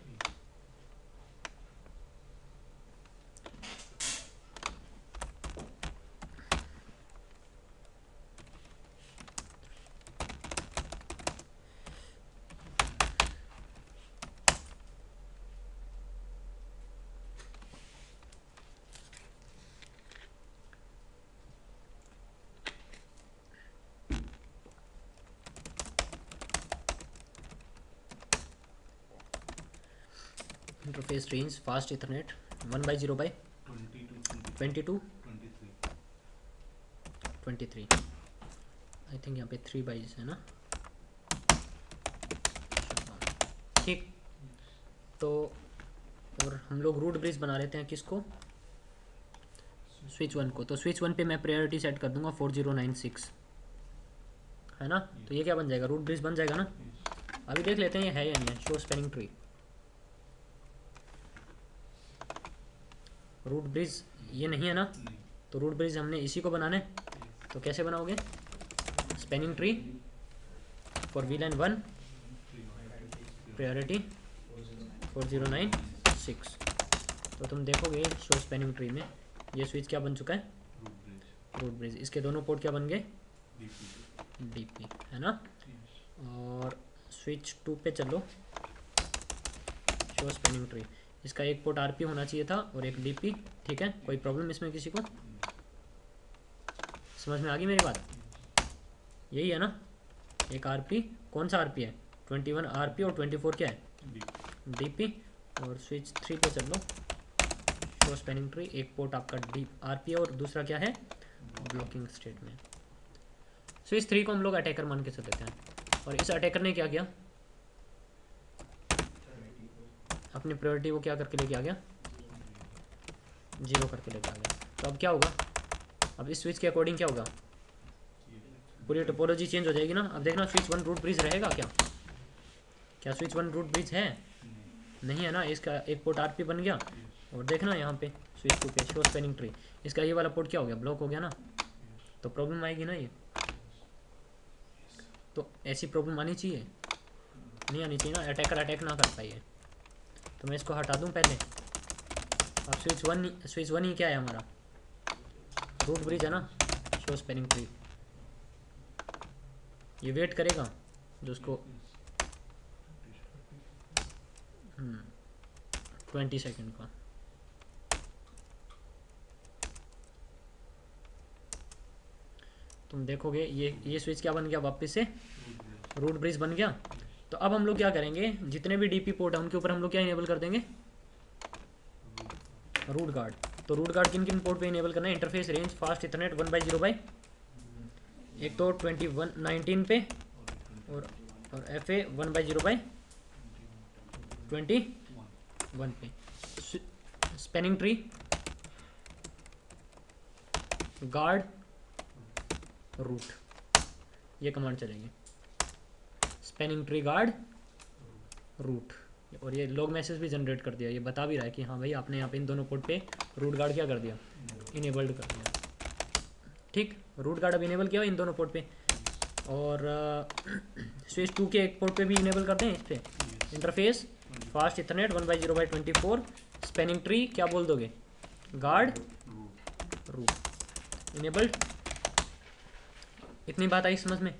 S1: Interface range fast Ethernet 1/0/22 23 I think यहाँ पे 3 बाइज है ना। ठीक, तो और हम लोग रूट ब्रिज बना लेते हैं किसको, स्विच 1 को। तो स्विच 1 पे मैं प्रायोरिटी सेट कर दूंगा 4096 है ना। तो ये क्या बन जाएगा, रूट ब्रिज बन जाएगा ना। अभी देख लेते हैं ये है या नहीं है। Show spanning tree, root bridge ये नहीं है ना, तो रूट ब्रिज हमने इसी को बनाना है। तो कैसे बनाओगे, spanning tree for VLAN 1 priority 4096। तो तुम देखोगे शो स्पैनिंग ट्री में ये स्विच क्या बन चुका है, रूट ब्रिज। इसके दोनों पोर्ट क्या बन गए, DP है ना। और स्विच 2 पे चलो, शो स्पैनिंग ट्री, इसका एक पोर्ट RP होना चाहिए था और एक DP। ठीक है, कोई प्रॉब्लम इसमें किसी को, समझ में आ गई मेरी बात, यही है ना। एक RP, कौन सा RP है, 21 RP और 24 क्या है, DP। और स्विच 3 पे चलो, शो स्पैनिंग ट्री, एक पोर्ट आपका RP और दूसरा क्या है, ब्लॉकिंग स्टेट में। स्विच 3 को हम लोग अटैकर मान के चलते हैं। और इस अटैकर ने क्या किया, अपनी प्रायोरिटी को क्या करके लेके आ गया, 0 करके लेके आ गया। तो अब क्या होगा, अब इस स्विच के अकॉर्डिंग क्या होगा, पूरी टोपोलॉजी चेंज हो जाएगी ना। अब देखना स्विच 1 रूट ब्रिज रहेगा क्या, क्या स्विच 1 रूट ब्रिज है, नहीं है ना। इसका एक पोर्ट RP बन गया। और देखना यहाँ पे स्विच 2 पे शो स्पैनिंग ट्री, इसका ये वाला पोर्ट क्या हो गया, ब्लॉक हो गया ना। तो प्रॉब्लम आएगी ना ये, तो ऐसी प्रॉब्लम आनी चाहिए, नहीं आनी चाहिए ना, अटैकर अटैक ना कर पाइए। तो मैं इसको हटा दूं पहले। अब स्विच 1 ही क्या है हमारा, रूट ब्रिज है ना, शो स्पैनिंग ट्री। ये वेट करेगा जो उसको 20 सेकंड का। तुम देखोगे ये स्विच क्या बन गया, वापस से रूट ब्रिज बन गया। तो अब हम लोग क्या करेंगे, जितने भी DP पोर्ट है उनके ऊपर हम लोग क्या इनेबल कर देंगे, रूट गार्ड। तो रूट गार्ड किन किन पोर्ट पे इनेबल करना है, इंटरफेस रेंज फास्ट इथरनेट 1/0/, एक तो 19 पे और FA 1/0/21 पे। स्पैनिंग ट्री गार्ड रूट, ये कमांड चलेंगे, स्पैनिंग ट्री गार्ड रूट। और ये लॉग मैसेज भी जनरेट कर दिया, ये बता भी रहा है कि हाँ भाई आपने यहाँ पे इन दोनों पोर्ट पे रूट गार्ड क्या कर दिया, इनेबल्ड कर दिया। ठीक, रूट गार्ड अब इनेबल किया इन दोनों पोर्ट पे। और स्विच 2 के एक पोर्ट पे भी इनेबल करते हैं इस पे, interface fast Ethernet 1/0/24 spanning tree क्या बोल दोगे, गार्ड रूट इनेबल्ड। इतनी बात आई समझ में।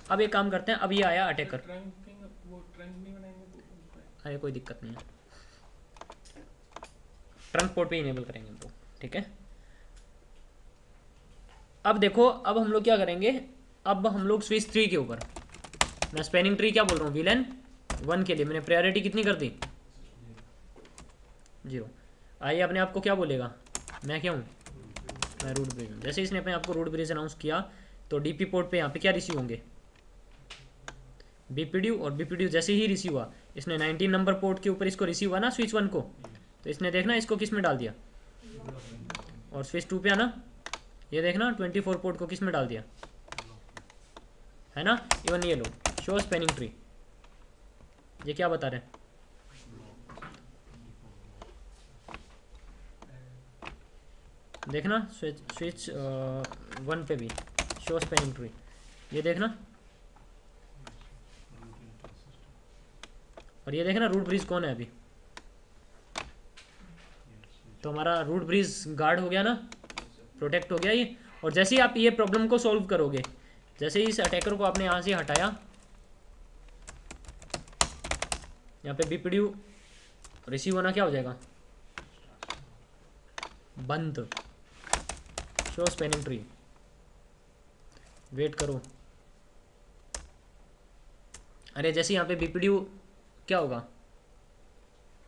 S1: अब एक काम करते हैं, अब ये आया अटैकर,
S3: ट्रंक नहीं बनाएंगे तो
S1: अरे कोई दिक्कत नहीं है, ट्रंक पोर्ट पे इनेबल करेंगे तो ठीक है। अब देखो, अब हम लोग क्या करेंगे, अब हम लोग स्विच 3 के ऊपर, मैं स्पैनिंग ट्री क्या बोल रहा हूँ, VLAN 1 के लिए मैंने प्रायोरिटी कितनी कर दी, 0। आइए अपने आप को क्या बोलेगा, मैं क्या हूँ, मैं रूट ब्रिज हूँ। जैसे इसने अपने आपको रूट ब्रिज अनाउंस किया तो DP पोर्ट पे यहाँ पे क्या रिसीव होंगे, BPDU। और BPDU जैसे ही रिसीव हुआ, इसने 19 नंबर पोर्ट के ऊपर इसको रिसीव हुआ ना स्विच 1 को, तो इसने देखना इसको किस में डाल दिया, और स्विच 2 पे आना, ये देखना 24 पोर्ट को किस में डाल दिया, है ना। इवन ये लो शो स्पैनिंग ट्री, ये क्या बता रहे हैं, देखना स्विच 1 पे भी शो स्पैनिंग ट्री, ये देखना। और ये देखना रूट ब्रिज कौन है अभी, तो हमारा रूट ब्रिज गार्ड हो गया ना, प्रोटेक्ट हो गया ये। और जैसे ही आप ये प्रॉब्लम को सॉल्व करोगे, जैसे ही इस अटैकर को आपने यहाँ से हटाया, यहाँ पे BPDU रिसीव होना क्या हो जाएगा, बंद, शो स्पैनिंग ट्री, वेट करो। अरे जैसे यहाँ पे BPDU क्या होगा,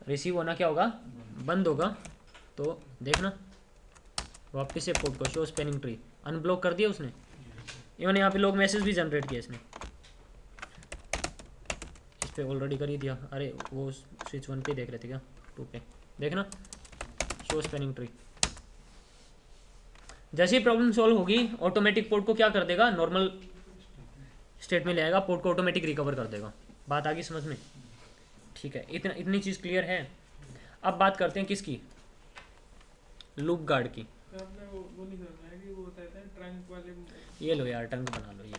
S1: रिसीव होना क्या होगा, बंद होगा। तो देखना वापस से पोर्ट को शो स्पैनिंग ट्री अनब्लॉक कर दिया उसने। इवन यहाँ पे लोग मैसेज भी जनरेट किया इसने, इस पर ऑलरेडी कर ही दिया। अरे वो स्विच 1 पे देख रहे थे क्या, 2 पे देखना शो स्पैनिंग ट्री। जैसे ही प्रॉब्लम सॉल्व होगी ऑटोमेटिक पोर्ट को क्या कर देगा, नॉर्मल स्टेट में ले आएगा, पोर्ट को ऑटोमेटिक रिकवर कर देगा। बात आ गई समझ में? ठीक है, इतनी चीज़ क्लियर है। अब बात करते हैं किसकी, लूप गार्ड की।
S3: तो आपने वो नहीं समझ में कि वो बताते हैं ट्रंक वाले।
S1: ये लो यार, ट्रंक बना लो। ये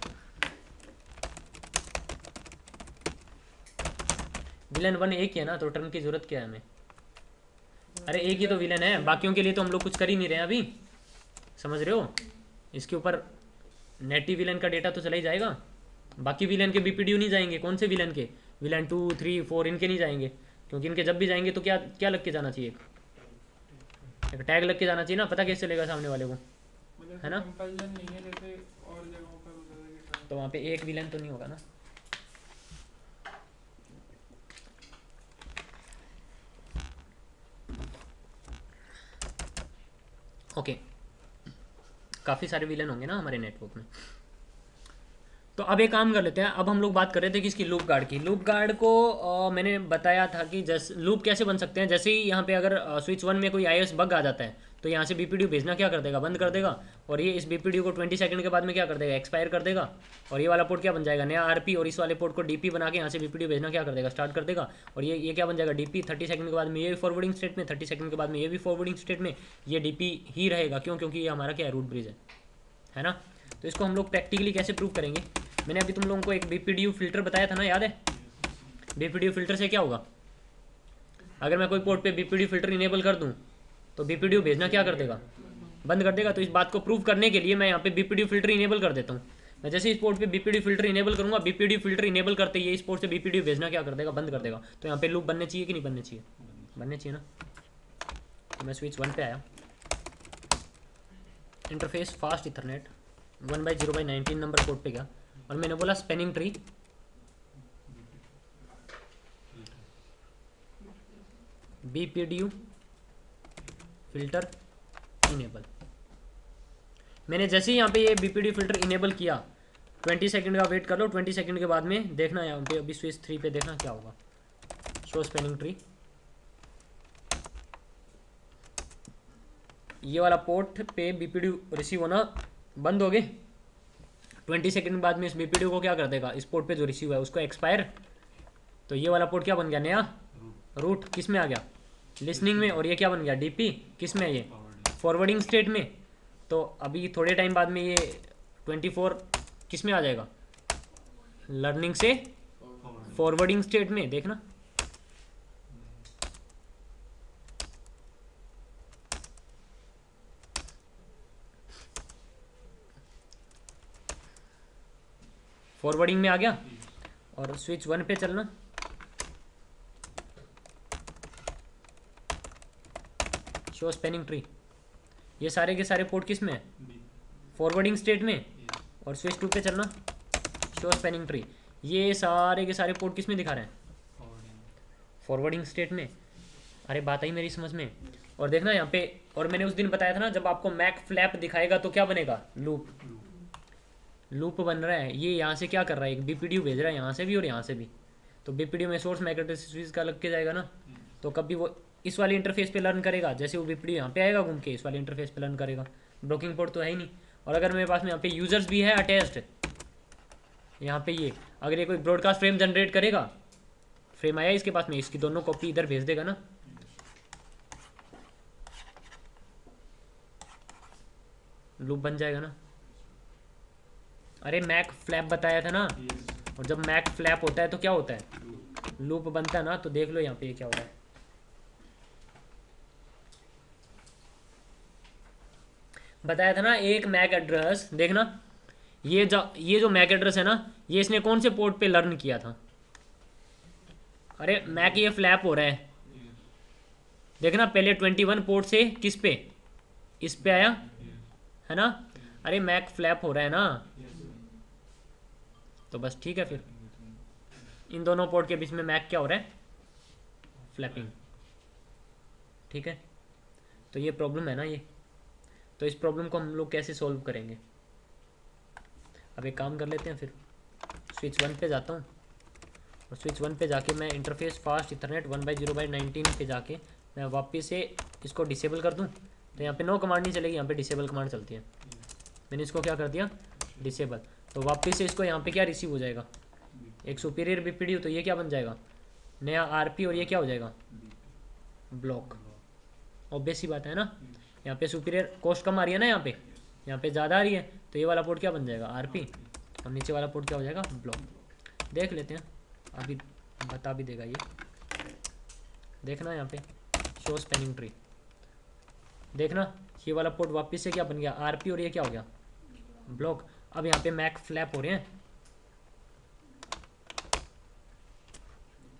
S1: विलन 1 एक ही है ना, तो ट्रंक की जरूरत क्या है हमें? अरे एक ही तो विलन है, बाकियों के लिए तो हम लोग कुछ कर ही नहीं रहे हैं अभी, समझ रहे हो? इसके ऊपर नेटिव विलन का डेटा तो चला ही जाएगा, बाकी विलन के बीपीडीयू नहीं जाएंगे। कौन से विलन के, विलन 2 3 4 इनके नहीं जाएंगे, क्योंकि इनके जब भी जाएंगे तो क्या क्या लग के जाना चाहिए, एक टैग लग के जाना चाहिए ना, पता कैसे चलेगा सामने वाले को, है ना?
S3: कंपल्सन नहीं है जैसे और जगहों पर होता है कि
S1: तो वहाँ पे एक विलन तो नहीं होगा ना। ओके, काफ़ी सारे विलन होंगे ना हमारे नेटवर्क में। तो अब एक काम कर लेते हैं, अब हम लोग बात कर रहे थे किसकी, लूप गार्ड की। लूप गार्ड को मैंने बताया था कि जैसे लूप कैसे बन सकते हैं। जैसे ही यहाँ पे अगर स्विच 1 में कोई आईओएस बग आ जाता है तो यहाँ से बीपीडीयू भेजना क्या कर देगा, बंद कर देगा, और ये इस बीपीडीयू को 20 सेकंड के बाद में क्या कर देगा, एक्सपायर कर देगा। और ये वाला पोर्ट क्या बन जाएगा, नया आरपी, और इस वाले पोर्ट को डीपी बना के यहाँ से बीपीडीयू भेजना क्या कर देगा, स्टार्ट कर देगा। और ये क्या बन जाएगा, डीपी। 30 सेकंड के बाद में ये भी फॉरवर्डिंग स्टेट में, 30 सेकंड के बाद में ये भी फॉरवर्डिंग स्टेट में, ये डीपी ही रहेगा। क्यों? क्योंकि ये हमारा क्या है, रूट ब्रिज है ना। तो इसको हम लोग प्रैक्टिकली कैसे प्रूव करेंगे, मैंने अभी तुम लोगों को एक बीपीडीयू फिल्टर बताया था ना, याद है? बीपीडीयू फिल्टर से क्या होगा, अगर मैं कोई पोर्ट पे बीपीडीयू फिल्टर इनेबल कर दूं तो बीपीडीयू भेजना क्या कर देगा, बंद कर देगा। तो इस बात को प्रूव करने के लिए मैं यहाँ पे बीपीडीयू फिल्टर इनेबल कर देता हूँ। मैं जैसे इस पोर्ट पे बीपीडीयू फिल्टर इनेबल करूँगा, बीपीडीयू फिल्टर इनेबल करते ही इस पोर्ट से बीपीडीयू भेजना क्या कर देगा, बंद कर देगा। तो यहाँ पे लूप बनने चाहिए कि नहीं बनने चाहिए, बनने चाहिए ना। तो मैं स्विच 1 पे आया, interface fast Ethernet 1/0/19 number port पे गया, और मैंने बोला spanning tree BPDU filter enable. मैंने जैसे ही यहाँ पे ये बीपीडीयू फिल्टर इनेबल किया, 20 सेकंड का वेट कर लो, 20 सेकंड के बाद में देखना यहाँ पे अभी स्विच 3 पे देखना क्या होगा, शो स्पैनिंग ट्री। ये वाला पोर्ट पे बीपीडीयू रिसीव होना बंद हो गए। 20 सेकंड बाद में इस बीपीडीयू को क्या कर देगा, इस पोर्ट पे जो रिसीव है उसको एक्सपायर। तो ये वाला पोर्ट क्या बन गया, नया रूट। किस में आ गया, लिसनिंग में। और ये क्या बन गया, डीपी। किस में है ये, फॉरवर्डिंग स्टेट में। तो अभी थोड़े टाइम बाद में ये 24 किस में आ जाएगा, लर्निंग से फॉरवर्डिंग स्टेट में। देखना फॉरवर्डिंग में आ गया। और स्विच 1 पे चलना, शो स्पैनिंग ट्री। ये सारे के सारे पोर्ट किस में है, फॉरवर्डिंग स्टेट में। और स्विच 2 पे चलना, शो स्पैनिंग ट्री। ये सारे के सारे पोर्ट किस में दिखा रहे हैं, फॉरवर्डिंग स्टेट में। अरे बात आई मेरी समझ में। और देखना यहाँ पे, और मैंने उस दिन बताया था ना, जब आपको मैक फ्लैप दिखाएगा तो क्या बनेगा, लूप। लूप बन रहा है। ये यहाँ से क्या कर रहा है, एक बीपीडीयू भेज रहा है यहाँ से भी और यहाँ से भी। तो बीपीडीयू में सोर्स मैक एड्रेस स्विच का लग के जाएगा ना। तो कभी वो इस वाले इंटरफेस पे लर्न करेगा, जैसे वो बीपीडीयू यहाँ पे आएगा घूम के, इस वाले इंटरफेस पे लर्न करेगा। ब्रोकिंग पोर्ट तो है ही नहीं। और अगर मेरे पास में यहाँ पे यूजर्स भी है अटैच्ड, यहाँ पे ये अगर ये कोई ब्रॉडकास्ट फ्रेम जनरेट करेगा, फ्रेम आया इसके पास में, इसकी दोनों कॉपी इधर भेज देगा ना। लूप बन जाएगा ना। अरे मैक फ्लैप बताया था ना। और जब मैक फ्लैप होता है तो क्या होता है, लूप बनता है ना। तो देख लो यहाँ पे क्या हो रहा है। बताया था ना एक मैक एड्रेस, देखना ये जो मैक एड्रेस है ना, ये इसने कौन से पोर्ट पे लर्न किया था। अरे मैक ये फ्लैप हो रहा है, देखना पहले 21 पोर्ट से किस पे, इस पे आया है ना। अरे मैक फ्लैप हो रहा है ना। तो बस ठीक है, फिर इन दोनों पोर्ट के बीच में मैक क्या हो रहा है, फ्लैपिंग। ठीक है, तो ये प्रॉब्लम है ना ये। तो इस प्रॉब्लम को हम लोग कैसे सॉल्व करेंगे? अब एक काम कर लेते हैं, फिर स्विच 1 पे जाता हूँ और स्विच 1 पे जाके मैं इंटरफेस फास्ट इथरनेट 1/0/19 पे जाके मैं वापस से इसको डिसेबल कर दूँ। तो यहाँ पे नो कमांड नहीं चलेगी, यहाँ पे डिसेबल कमांड चलती है। मैंने इसको क्या कर दिया, डिसेबल। तो वापस से इसको यहाँ पे क्या रिसीव हो जाएगा, एक सुपीरियर बीपीडी, तो ये क्या बन जाएगा, नया आरपी, और ये क्या हो जाएगा, ब्लॉक। ऑब्वियस सी बात है ना, यहाँ पे सुपीरियर कॉस्ट कम आ रही है ना, यहाँ पे ज़्यादा आ रही है, तो ये वाला पोर्ट क्या बन जाएगा, आरपी, और नीचे वाला पोर्ट क्या हो जाएगा, ब्लॉक। देख लेते हैं, अभी बता भी देगा ये। देखना यहाँ पे शो स्पैनिंग ट्री, देखना ये वाला पोर्ट वापस से क्या बन गया, आरपी, और ये क्या हो गया, ब्लॉक। अब यहाँ पे मैक फ्लैप हो रहे हैं,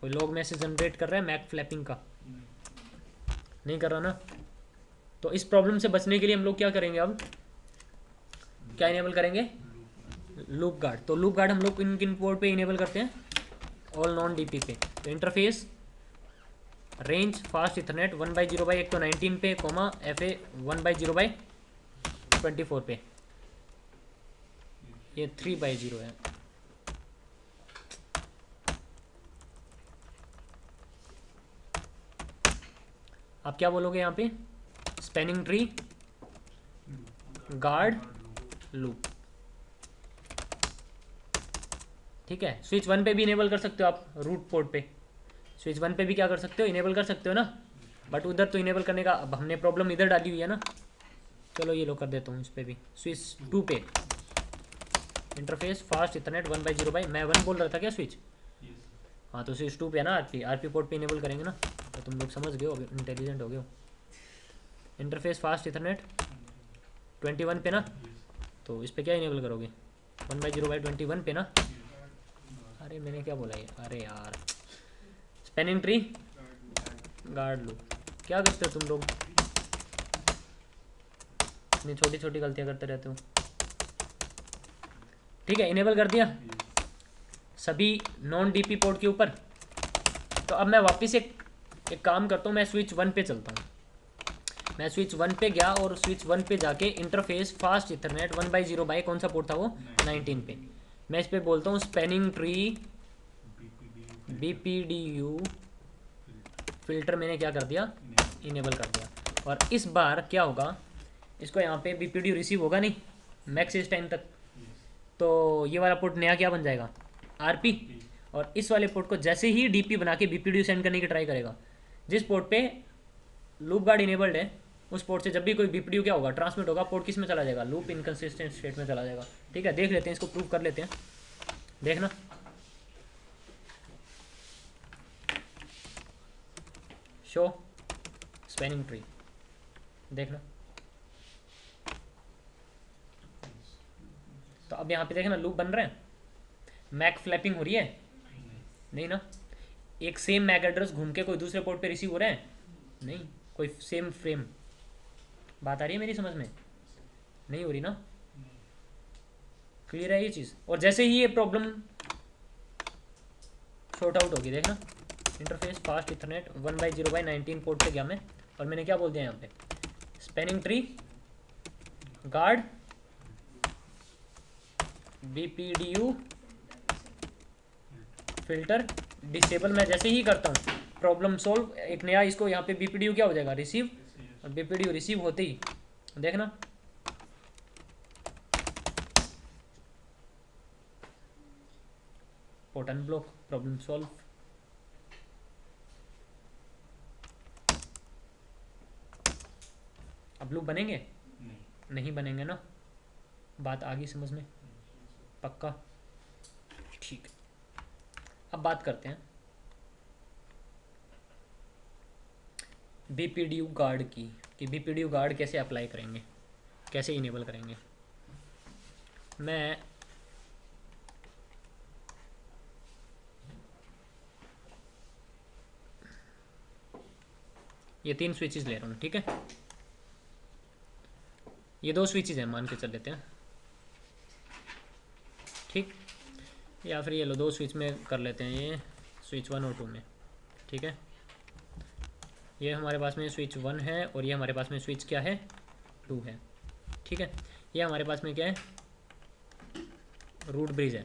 S1: कोई लॉग मैसेज जनरेट कर रहा है मैक फ्लैपिंग का, नहीं कर रहा ना। तो इस प्रॉब्लम से बचने के लिए हम लोग क्या करेंगे, अब क्या इनेबल करेंगे, लूप गार्ड। तो लूप गार्ड हम लोग किन पोर्ट पे इनेबल करते हैं, ऑल नॉन डीपी पे। तो इंटरफेस रेंज फास्ट इथरनेट 1/0 एक तो 19 पे, कोमा FA 1/0/24 पे, ये 3/0 है। आप क्या बोलोगे यहाँ पे, स्पैनिंग ट्री गार्ड लूप, ठीक है। स्विच 1 पे भी इनेबल कर सकते हो आप, रूट पोर्ट पे स्विच 1 पे भी क्या कर सकते हो, इनेबल कर सकते हो ना, बट उधर तो इनेबल करने का, अब हमने प्रॉब्लम इधर डाली हुई है ना। चलो ये लो कर देता हूँ इस पर भी, स्विच 2 पे इंटरफेस फास्ट इथरनेट 1/0 मैं 1 बोल रहा था क्या, स्विच, हाँ तो स्विच 2 पे है ना, आरपी पोर्ट पे इनेबल करेंगे ना, तो तुम लोग समझ गए हो, इंटेलिजेंट हो गए हो। इंटरफेस फास्ट इथरनेट 21 पे ना, तो इस पर क्या इनेबल करोगे, 1/0/21 पे ना। अरे मैंने क्या बोला ये, अरे यार, स्पैनिंग ट्री गार्ड लूप। क्या करते हो तुम लोग, इतनी छोटी छोटी गलतियां करते रहते हो। ठीक है, इनेबल कर दिया सभी नॉन डीपी पोर्ट के ऊपर। तो अब मैं वापस एक काम करता हूँ, मैं स्विच 1 पे चलता हूँ। मैं स्विच 1 पे गया और स्विच 1 पे जाके इंटरफेस फास्ट इथरनेट 1/0 कौन सा पोर्ट था वो, 19 पे। मैं इस पे बोलता हूँ स्पैनिंग ट्री BPDU फिल्टर, मैंने क्या कर दिया, इनेबल कर दिया। और इस बार क्या होगा, इसको यहाँ पे BPDU रिसीव होगा नहीं मैक्स इस टाइम तक, तो ये वाला पोर्ट नया क्या बन जाएगा, RP। और इस वाले पोर्ट को जैसे ही DP बना के BPDU सेंड करने की ट्राई करेगा, जिस पोर्ट पे लूप गार्ड इनेबल्ड है, उस पोर्ट से जब भी कोई BPDU क्या होगा, ट्रांसमिट होगा, पोर्ट किस में चला जाएगा, लूप इनकंसिस्टेंट स्टेट में चला जाएगा। ठीक है, देख लेते हैं, इसको प्रूव कर लेते हैं, देखना। शो स्पैनिंग ट्री, देखना। तो अब यहाँ पे देखना लूप बन रहे हैं, मैक फ्लैपिंग हो रही है, नहीं ना। एक सेम मैक एड्रेस घूम के कोई दूसरे पोर्ट पे रिसीव हो रहे हैं, नहीं। कोई सेम फ्रेम, बात आ रही है मेरी समझ में, नहीं हो रही ना। क्लियर है ये चीज़। और जैसे ही ये प्रॉब्लम शॉर्ट आउट होगी, देखना इंटरफेस फास्ट इथरनेट 1/0/19 पोर्ट पे गया मैं, और मैंने क्या बोल दिया यहाँ पे, spanning tree guard BPDU filter disable. मैं जैसे ही करता हूँ प्रॉब्लम सॉल्व, एक नया इसको यहाँ पे BPDU क्या हो जाएगा, रिसीव, और BPDU रिसीव होते ही देखना पोर्ट अनब्लॉक, प्रॉब्लम सॉल्व। अब लूप बनेंगे, नहीं बनेंगे ना, बात आ गई समझ में, पक्का, ठीक। अब बात करते हैं BPDU गार्ड की, कि BPDU गार्ड कैसे अप्लाई करेंगे, कैसे इनेबल करेंगे। मैं ये 3 स्विचेस ले रहा हूँ, ठीक है, ये 2 स्विचेस हैं मान के चल लेते हैं, ठीक। या फिर ये लो 2 स्विच में कर लेते हैं, ये स्विच 1 और 2 में, ठीक है। ये हमारे पास में स्विच 1 है और ये हमारे पास में स्विच क्या है 2 है, ठीक है। ये हमारे पास में क्या है रूट ब्रिज है,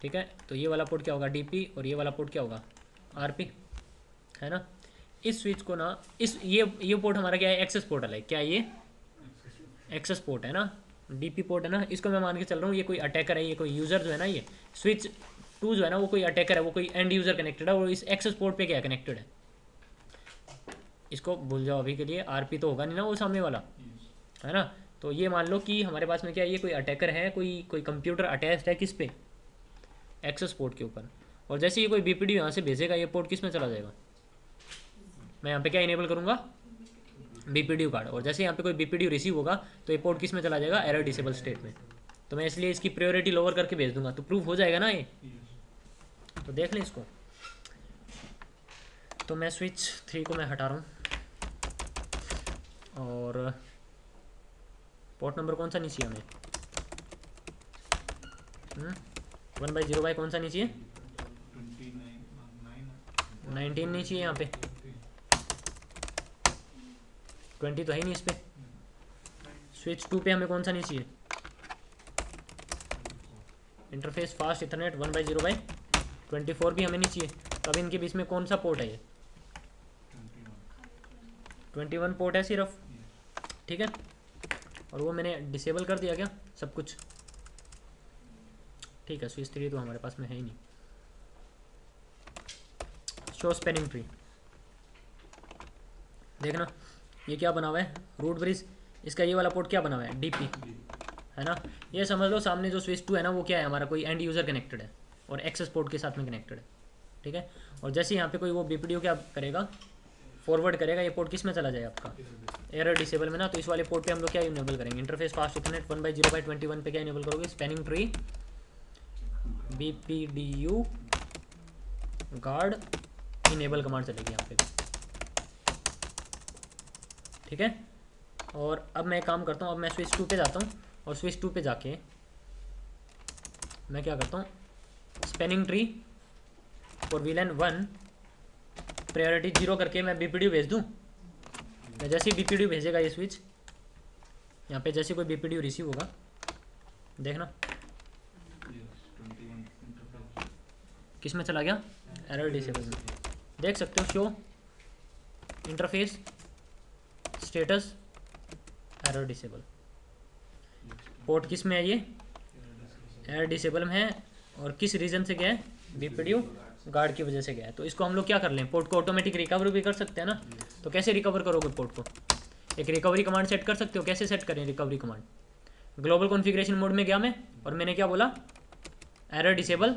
S1: ठीक है। तो ये वाला पोर्ट क्या होगा डीपी और ये वाला पोर्ट क्या होगा आरपी, है ना। इस स्विच को ना ये पोर्ट हमारा क्या है एक्सेस पोर्ट है, क्या ये एक्सेस पोर्ट है ना, डीपी पोर्ट है ना। इसको मैं मान के चल रहा हूँ ये कोई अटैकर है, ये कोई यूज़र जो है ना, ये स्विच 2 जो है ना वो कोई अटैकर है, वो कोई एंड यूज़र कनेक्टेड है और इस एक्सेस पोर्ट पे क्या कनेक्टेड है। इसको भूल जाओ अभी के लिए, आरपी तो होगा नहीं ना वो सामने वाला, है ना। तो ये मान लो कि हमारे पास में क्या है ये कोई अटैकर है, कोई कंप्यूटर अटैच्ड है किस पे एक्सेस पोर्ट के ऊपर। और जैसे ये कोई बीपीडी यहाँ से भेजेगा ये पोर्ट किस में चला जाएगा, मैं यहाँ पे क्या इनेबल करूँगा बीपीडी कार्ड। और जैसे यहाँ पे कोई बीपीडी रिसीव होगा तो ये पोर्ट किस में चला जाएगा एरर डिसेबल स्टेट में। तो मैं इसलिए इसकी प्रायोरिटी लोअर करके भेज दूंगा तो प्रूफ हो जाएगा ना ये। तो देख लें इसको। तो मैं स्विच 3 को मैं हटा रहा हूँ और पोर्ट नंबर कौन सा नहीं चाहिए हमें 1/0 कौन सा नहीं चाहिए 19 नहीं चाहिए यहाँ पे 20 तो है ही नहीं इस पर। स्विच 2 पे हमें कौन सा नहीं चाहिए इंटरफेस फास्ट इथरनेट 1/0/24 भी हमें नहीं चाहिए। तो अब इनके बीच में कौन सा पोर्ट है ये 21 पोर्ट है सिर्फ, ठीक है। और वो मैंने डिसेबल कर दिया क्या सब कुछ, ठीक है। स्विच 3 तो हमारे पास में है ही नहीं। शो स्पैनिंग ट्री, देखना ये क्या बना हुआ है रूट ब्रिज, इसका ये वाला पोर्ट क्या बना हुआ है डीपी, है ना। ये समझ लो सामने जो स्विच 2 है ना वो क्या है हमारा कोई एंड यूज़र कनेक्टेड है और एक्सेस पोर्ट के साथ में कनेक्टेड है, ठीक है। और जैसे यहाँ पे कोई वो बीपीडीओ क्या करेगा फॉरवर्ड करेगा, ये पोर्ट किस में चला जाएगा आपका एरर डिसेबल में ना। तो इस वाले पोर्ट पे हम लोग क्या इनेबल करेंगे इंटरफेस फास्ट इथरनेट 1/0/21 पे क्या इनेबल करोगे spanning tree BPDU guard enable command चलेगी यहाँ पे, ठीक है। और अब मैं काम करता हूँ, अब मैं स्विच 2 पे जाता हूँ और स्विच 2 पे जाके मैं क्या करता हूँ स्पैनिंग ट्री और VLAN 1 प्रायोरिटी 0 करके मैं बीपीडीयू भेज दूँ। मैं जैसे ही बीपीडीयू भेजेगा ये स्विच यहाँ पे जैसे कोई बीपीडीयू रिसीव होगा देखना किस में चला गया एरर डिसेबल में, देख सकते हो show interface status error disable. Port किस में है ये एरर डिसेबल में है और किस रीजन से गया है बीपीडीयू गार्ड की वजह से गया है। तो इसको हम लोग क्या कर लें पोर्ट को ऑटोमेटिक रिकवर भी कर सकते हैं ना। तो कैसे रिकवर करोगे पोर्ट को, एक रिकवरी कमांड सेट कर सकते हो। कैसे सेट करें recovery command, global configuration mode में गया मैं और मैंने क्या बोला error disable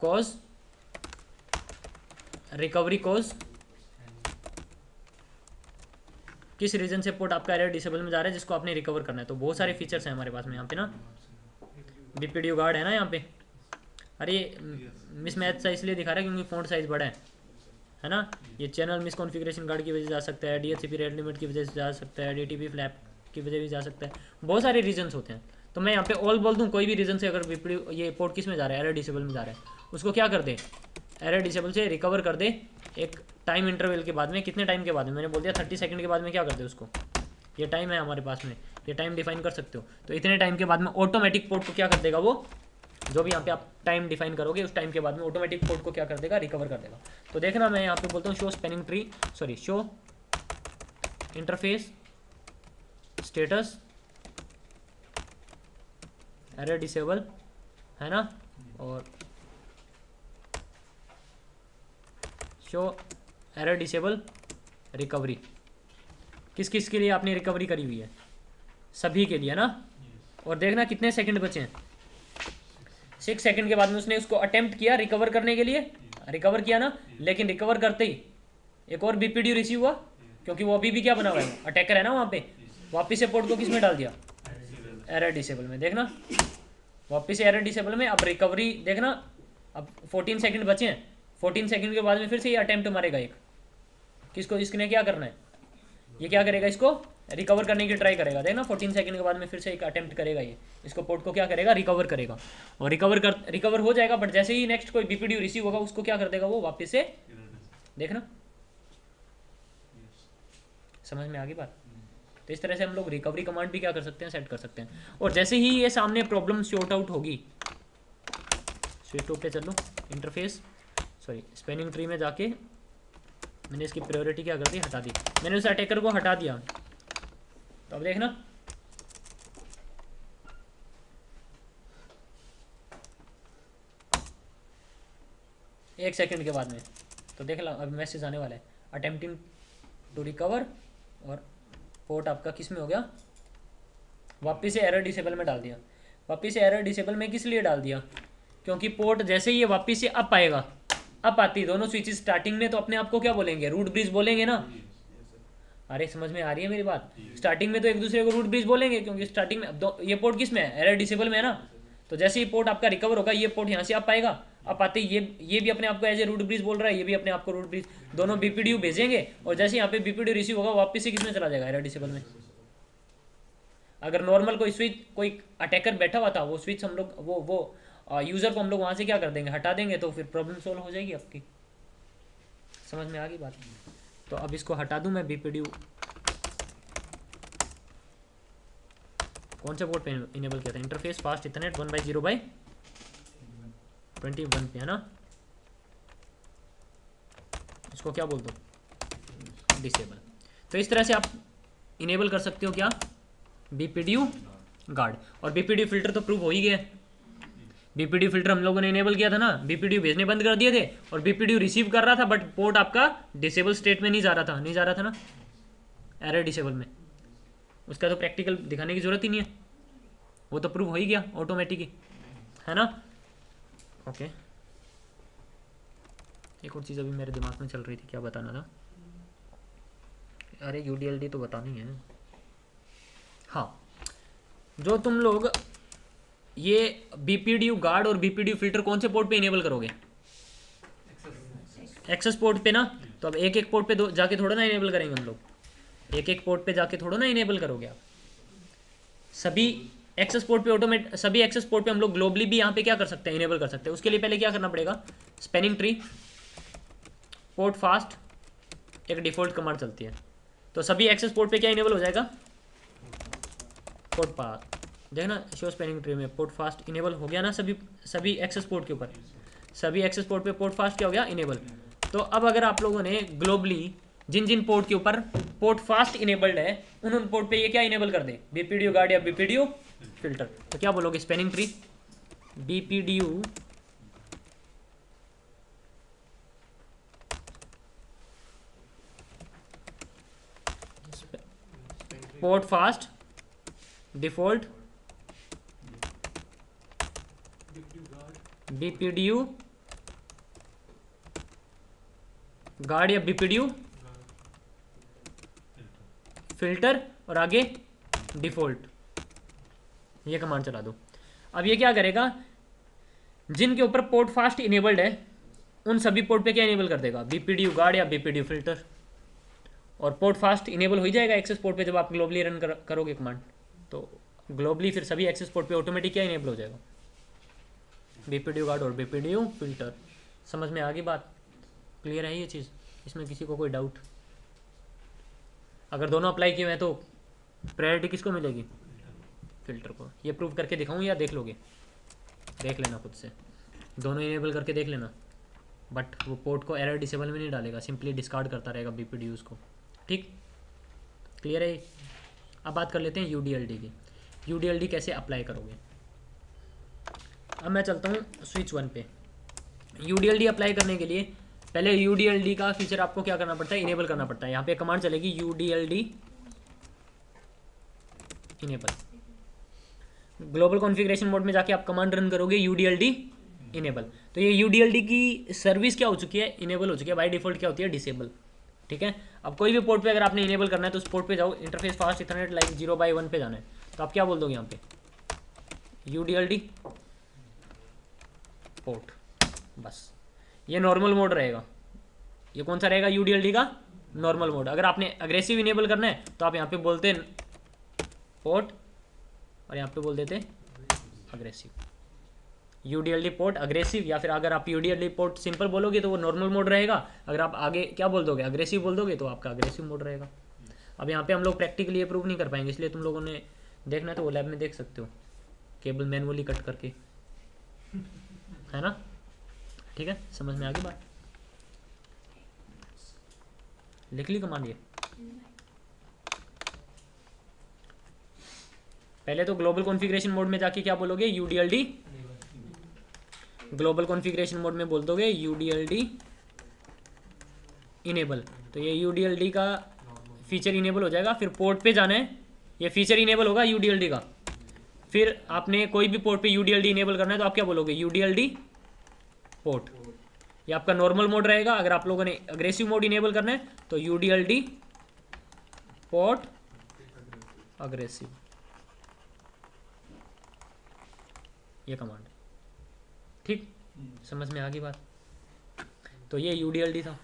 S1: cause recovery cause, किस रीजन से पोर्ट आपका एरर डिसेबल में जा रहा है जिसको आपने रिकवर करना है। तो बहुत सारे फीचर्स हैं हमारे पास में यहाँ पे ना, बीपीडीयू गार्ड है ना यहाँ पे। अरे मिस मैच सा इसलिए दिखा रहा है क्योंकि फ़ॉन्ट साइज बड़ा है ना। ये चैनल मिस कॉन्फ़िगरेशन गार्ड की वजह से जा सकता है, DHCP रेट लिमिट की वजह से जा सकता है, DTP फ्लैप की वजह से जा सकता है, बहुत सारे रीजन्स होते हैं। तो मैं यहाँ पे ऑल बोल दूँ कोई भी रीजन से अगर बीपीडीयू ये पोर्ट किस में जा रहा है एरर डिसेबल में जा रहा है उसको क्या कर दे एरर डिसेबल से रिकवर कर दे एक टाइम इंटरवल के बाद में। कितने टाइम के बाद में मैंने बोल दिया 30 सेकंड के बाद में क्या कर दे उसको, ये टाइम है हमारे पास में, ये टाइम डिफाइन कर सकते हो। तो इतने टाइम के बाद में ऑटोमेटिक पोर्ट को क्या कर देगा वो जो भी यहाँ पे आप टाइम डिफाइन करोगे उस टाइम के बाद में ऑटोमेटिक पोर्ट को क्या कर देगा रिकवर कर देगा। तो देखना मैं यहाँ पे बोलता हूँ show spanning tree sorry show interface status error disable है ना और शो एरर डिसेबल रिकवरी। किस किस के लिए आपने रिकवरी करी हुई है सभी के लिए ना। और देखना कितने सेकंड बचे हैं 6 सेकंड के बाद में उसने उसको अटेम्प्ट किया रिकवर करने के लिए, रिकवर किया ना। लेकिन रिकवर करते ही एक और बीपीडीयू रिसीव हुआ क्योंकि वो अभी भी क्या बना हुआ है अटैकर है ना वहाँ पे। वापिस से पोर्ट को किस में डाल दिया एरर डिसेबल में, देखना वापिस से एरर डिसेबल में। अब रिकवरी देखना अब 14 सेकंड बचे हैं, 14 सेकंड के बाद में फिर से ये अटेम्प्ट मारेगा एक किसको, इसने क्या करना है ये क्या करेगा इसको रिकवर करने की ट्राई करेगा। देखना 14 सेकंड के बाद में फिर से एक अटेम्प्ट करेगा ये इसको पोर्ट को क्या करेगा रिकवर करेगा और रिकवर हो जाएगा। बट जैसे ही नेक्स्ट कोई बीपीडीयू रिसीव होगा उसको क्या कर देगा वो वापस से देखना, समझ में आ गई बात। तो इस तरह से हम लोग रिकवरी कमांड भी क्या कर सकते हैं, सेट कर सकते हैं। और जैसे ही ये सामने प्रॉब्लम सॉर्ट आउट होगी, स्विच टू पे चलो, इंटरफेस सॉरी स्पैनिंग ट्री में जाके मैंने इसकी प्रायोरिटी क्या कर दी, हटा दी। मैंने उस अटैकर को हटा दिया, तो अब देखना एक सेकंड के बाद में, तो देख लो अब मैसेज आने वाला है, अटेम्प्टिंग टू रिकवर, और पोर्ट आपका किस में हो गया, वापस से एरर डिसेबल में डाल दिया। वापस से एरर डिसेबल में किस लिए डाल दिया, क्योंकि पोर्ट जैसे ही ये वापस से अप आएगा, अप आती दोनों स्विचेस स्टार्टिंग में, तो अपने आप को क्या बोलेंगे, रूट ब्रिज बोलेंगे ना। अरे समझ में आ रही है मेरी बात, स्टार्टिंग में तो एक दूसरे को रूट ब्रिज बोलेंगे, क्योंकि स्टार्टिंग में अब ये पोर्ट किस में है, एरर डिसेबल में है ना। तो जैसे ही पोर्ट आपका रिकवर होगा, ये पोर्ट यहाँ से अप आएगा, अप आते ये भी अपने आप को एज ए रूट ब्रिज बोल रहा है, ये भी अपने आप को रूट ब्रिज, दोनों बीपीडीयू भेजेंगे, और जैसे यहाँ पे बीपीडीयू रिसीव होगा वापस से किसमें चला जाएगा, एरर डिसेबल में। अगर नॉर्मल कोई स्विच, कोई अटैकर बैठा हुआ था, वो स्विच हम लोग वो यूज़र को हम लोग वहाँ से क्या कर देंगे, हटा देंगे, तो फिर प्रॉब्लम सोल्व हो जाएगी आपकी। समझ में आ गई बात। तो अब इसको हटा दूँ मैं, बीपीडीयू कौन से पोर्ट पे इनेबल किया था, इंटरफेस फास्ट इथरनेट 1/0/21 पे है ना, इसको क्या बोल दो, डिसेबल। तो इस तरह से आप इनेबल कर सकते हो क्या, बीपीडीयू गार्ड। और बीपीडीयू फिल्टर तो प्रूव हो ही गया, बीपीडीयू फिल्टर हम लोगों ने इनेबल किया था ना, बीपीडीयू भेजने बंद कर दिए थे, और बीपीडीयू रिसीव कर रहा था, बट पोर्ट आपका डिसेबल स्टेट में नहीं जा रहा था ना, एरर डिसेबल में। उसका तो प्रैक्टिकल दिखाने की जरूरत ही नहीं है, वो तो प्रूव हो ही गया ऑटोमेटिक ही, है ना। ओके, एक और चीज़ अभी मेरे दिमाग में चल रही थी, क्या बताना था, अरे यूडीएलडी तो बतानी है। हाँ, जो तुम लोग ये बीपीडीयू गार्ड और बीपीडीयू फिल्टर कौन से पोर्ट पे इनेबल करोगे, एक्सेस पोर्ट पे ना। तो अब एक एक पोर्ट पे जाके थोड़ा ना इनेबल करेंगे हम लोग, एक एक पोर्ट पे जाके थोड़ा ना इनेबल करोगे आप। सभी एक्सेस पोर्ट पे सभी एक्सेस पोर्ट पे हम लोग ग्लोबली भी यहाँ पे क्या कर सकते हैं, इनेबल कर सकते हैं। उसके लिए पहले क्या करना पड़ेगा, स्पैनिंग ट्री पोर्ट फास्ट एक डिफॉल्ट कमांड चलती है, तो सभी एक्सेस पोर्ट पे क्या इनेबल हो जाएगा, पोर्ट फास्ट। देखना शो स्पैनिंग ट्री में पोर्ट फास्ट इनेबल हो गया ना, सभी एक्सेस पोर्ट के ऊपर, सभी एक्सेस पोर्ट पे पोर्ट फास्ट क्या हो गया, इनेबल। तो अब अगर आप लोगों ने ग्लोबली जिन जिन पोर्ट के ऊपर पोर्ट फास्ट इनेबल्ड है, उन पोर्ट पे ये क्या इनेबल कर दे, बीपीडीयू गार्ड या बीपीडीयू फिल्टर, तो क्या बोलोगे, spanning tree BPDU port fast default BPDU guard या बीपीडीयू फिल्टर, और आगे डिफॉल्ट, ये कमांड चला दो। अब ये क्या करेगा, जिनके ऊपर पोर्ट फास्ट इनेबल्ड है उन सभी पोर्ट पे क्या इनेबल कर देगा, बीपीडीयू गार्ड या बीपीडीयू फिल्टर, और पोर्ट फास्ट इनेबल हो ही जाएगा एक्सेस पोर्ट पे जब आप ग्लोबली रन करोगे कमांड, तो ग्लोबली फिर सभी एक्सेस पोर्ट पे ऑटोमेटिक क्या इनेबल हो जाएगा, बीपीडीयू गार्ड और बीपीडीयू फिल्टर। समझ में आ गई बात, क्लियर है ये चीज़, इसमें किसी को कोई डाउट। अगर दोनों अप्लाई किए हैं तो प्रायोरिटी किसको मिलेगी, फिल्टर को। ये प्रूव करके दिखाऊं या देख लोगे, देख लेना खुद से, दोनों इनेबल करके देख लेना। बट वो पोर्ट को एरर डिसेबल में नहीं डालेगा, सिंपली डिस्कार्ड करता रहेगा बीपीडीयूज को, ठीक, क्लियर है। अब बात कर लेते हैं यूडीएलडी की, यूडीएलडी कैसे अप्लाई करोगे। अब मैं चलता हूँ स्विच 1 पे। यूडीएलडी अप्लाई करने के लिए पहले यूडीएलडी का फीचर आपको क्या करना पड़ता है, इनेबल करना पड़ता है। यहाँ पे कमांड चलेगी यूडीएलडी इनेबल। ग्लोबल कॉन्फ़िगरेशन मोड में जाके आप कमांड रन करोगे यूडीएलडी इनेबल, तो ये यूडीएलडी की सर्विस क्या हो चुकी है, इनेबल हो चुकी है। बाय डिफॉल्ट क्या होती है, डिसेबल, ठीक है। अब कोई भी पोर्ट पे अगर आपने इनेबल करना है तो उस पोर्ट पे जाओ, इंटरफेस फास्ट इथरनेट लाइक 0/1 पे जाना है, तो आप क्या बोल दोगे यहाँ पे, यूडीएलडी पोर्ट, बस। ये नॉर्मल मोड रहेगा, ये कौन सा रहेगा, यूडीएलडी का नॉर्मल मोड। अगर आपने अग्रेसिव इनेबल करना है तो आप यहाँ पे बोलते पोर्ट और यहाँ पे बोल देते अग्रेसिव, यूडीएलडी पोर्ट अग्रेसिव, या फिर अगर आप यूडीएलडी पोर्ट सिंपल बोलोगे तो वो नॉर्मल मोड रहेगा, अगर आप आगे क्या बोल दोगे अग्रेसिव बोल दोगे तो आपका अग्रेसिव मोड रहेगा। अब यहाँ पे हम लोग प्रैक्टिकली ये प्रूव नहीं कर पाएंगे, इसलिए तुम लोगों ने देखना तो वो लैब में देख सकते हो, केबल मैनुअली कट करके, है ना। ठीक है, समझ में आ गई बात, लिख ली कमांड ये। पहले तो ग्लोबल कॉन्फ़िगरेशन मोड में जाके क्या बोलोगे यूडीएलडी, ग्लोबल कॉन्फ़िगरेशन मोड में बोल दोगे यूडीएलडी इनेबल, तो ये यूडीएलडी का फीचर इनेबल हो जाएगा। फिर पोर्ट पे जाना है, ये फीचर इनेबल होगा यूडीएलडी का, फिर आपने कोई भी पोर्ट पे यूडीएलडी इनेबल करना है तो आप क्या बोलोगे यूडीएलडी पोर्ट, ये आपका नॉर्मल मोड रहेगा। अगर आप लोगों ने अग्रेसिव मोड इनेबल करना है तो यूडीएलडी पोर्ट अग्रेसिव, ये कमांड। ठीक, समझ में आ गई बात। तो ये यूडीएलडी था।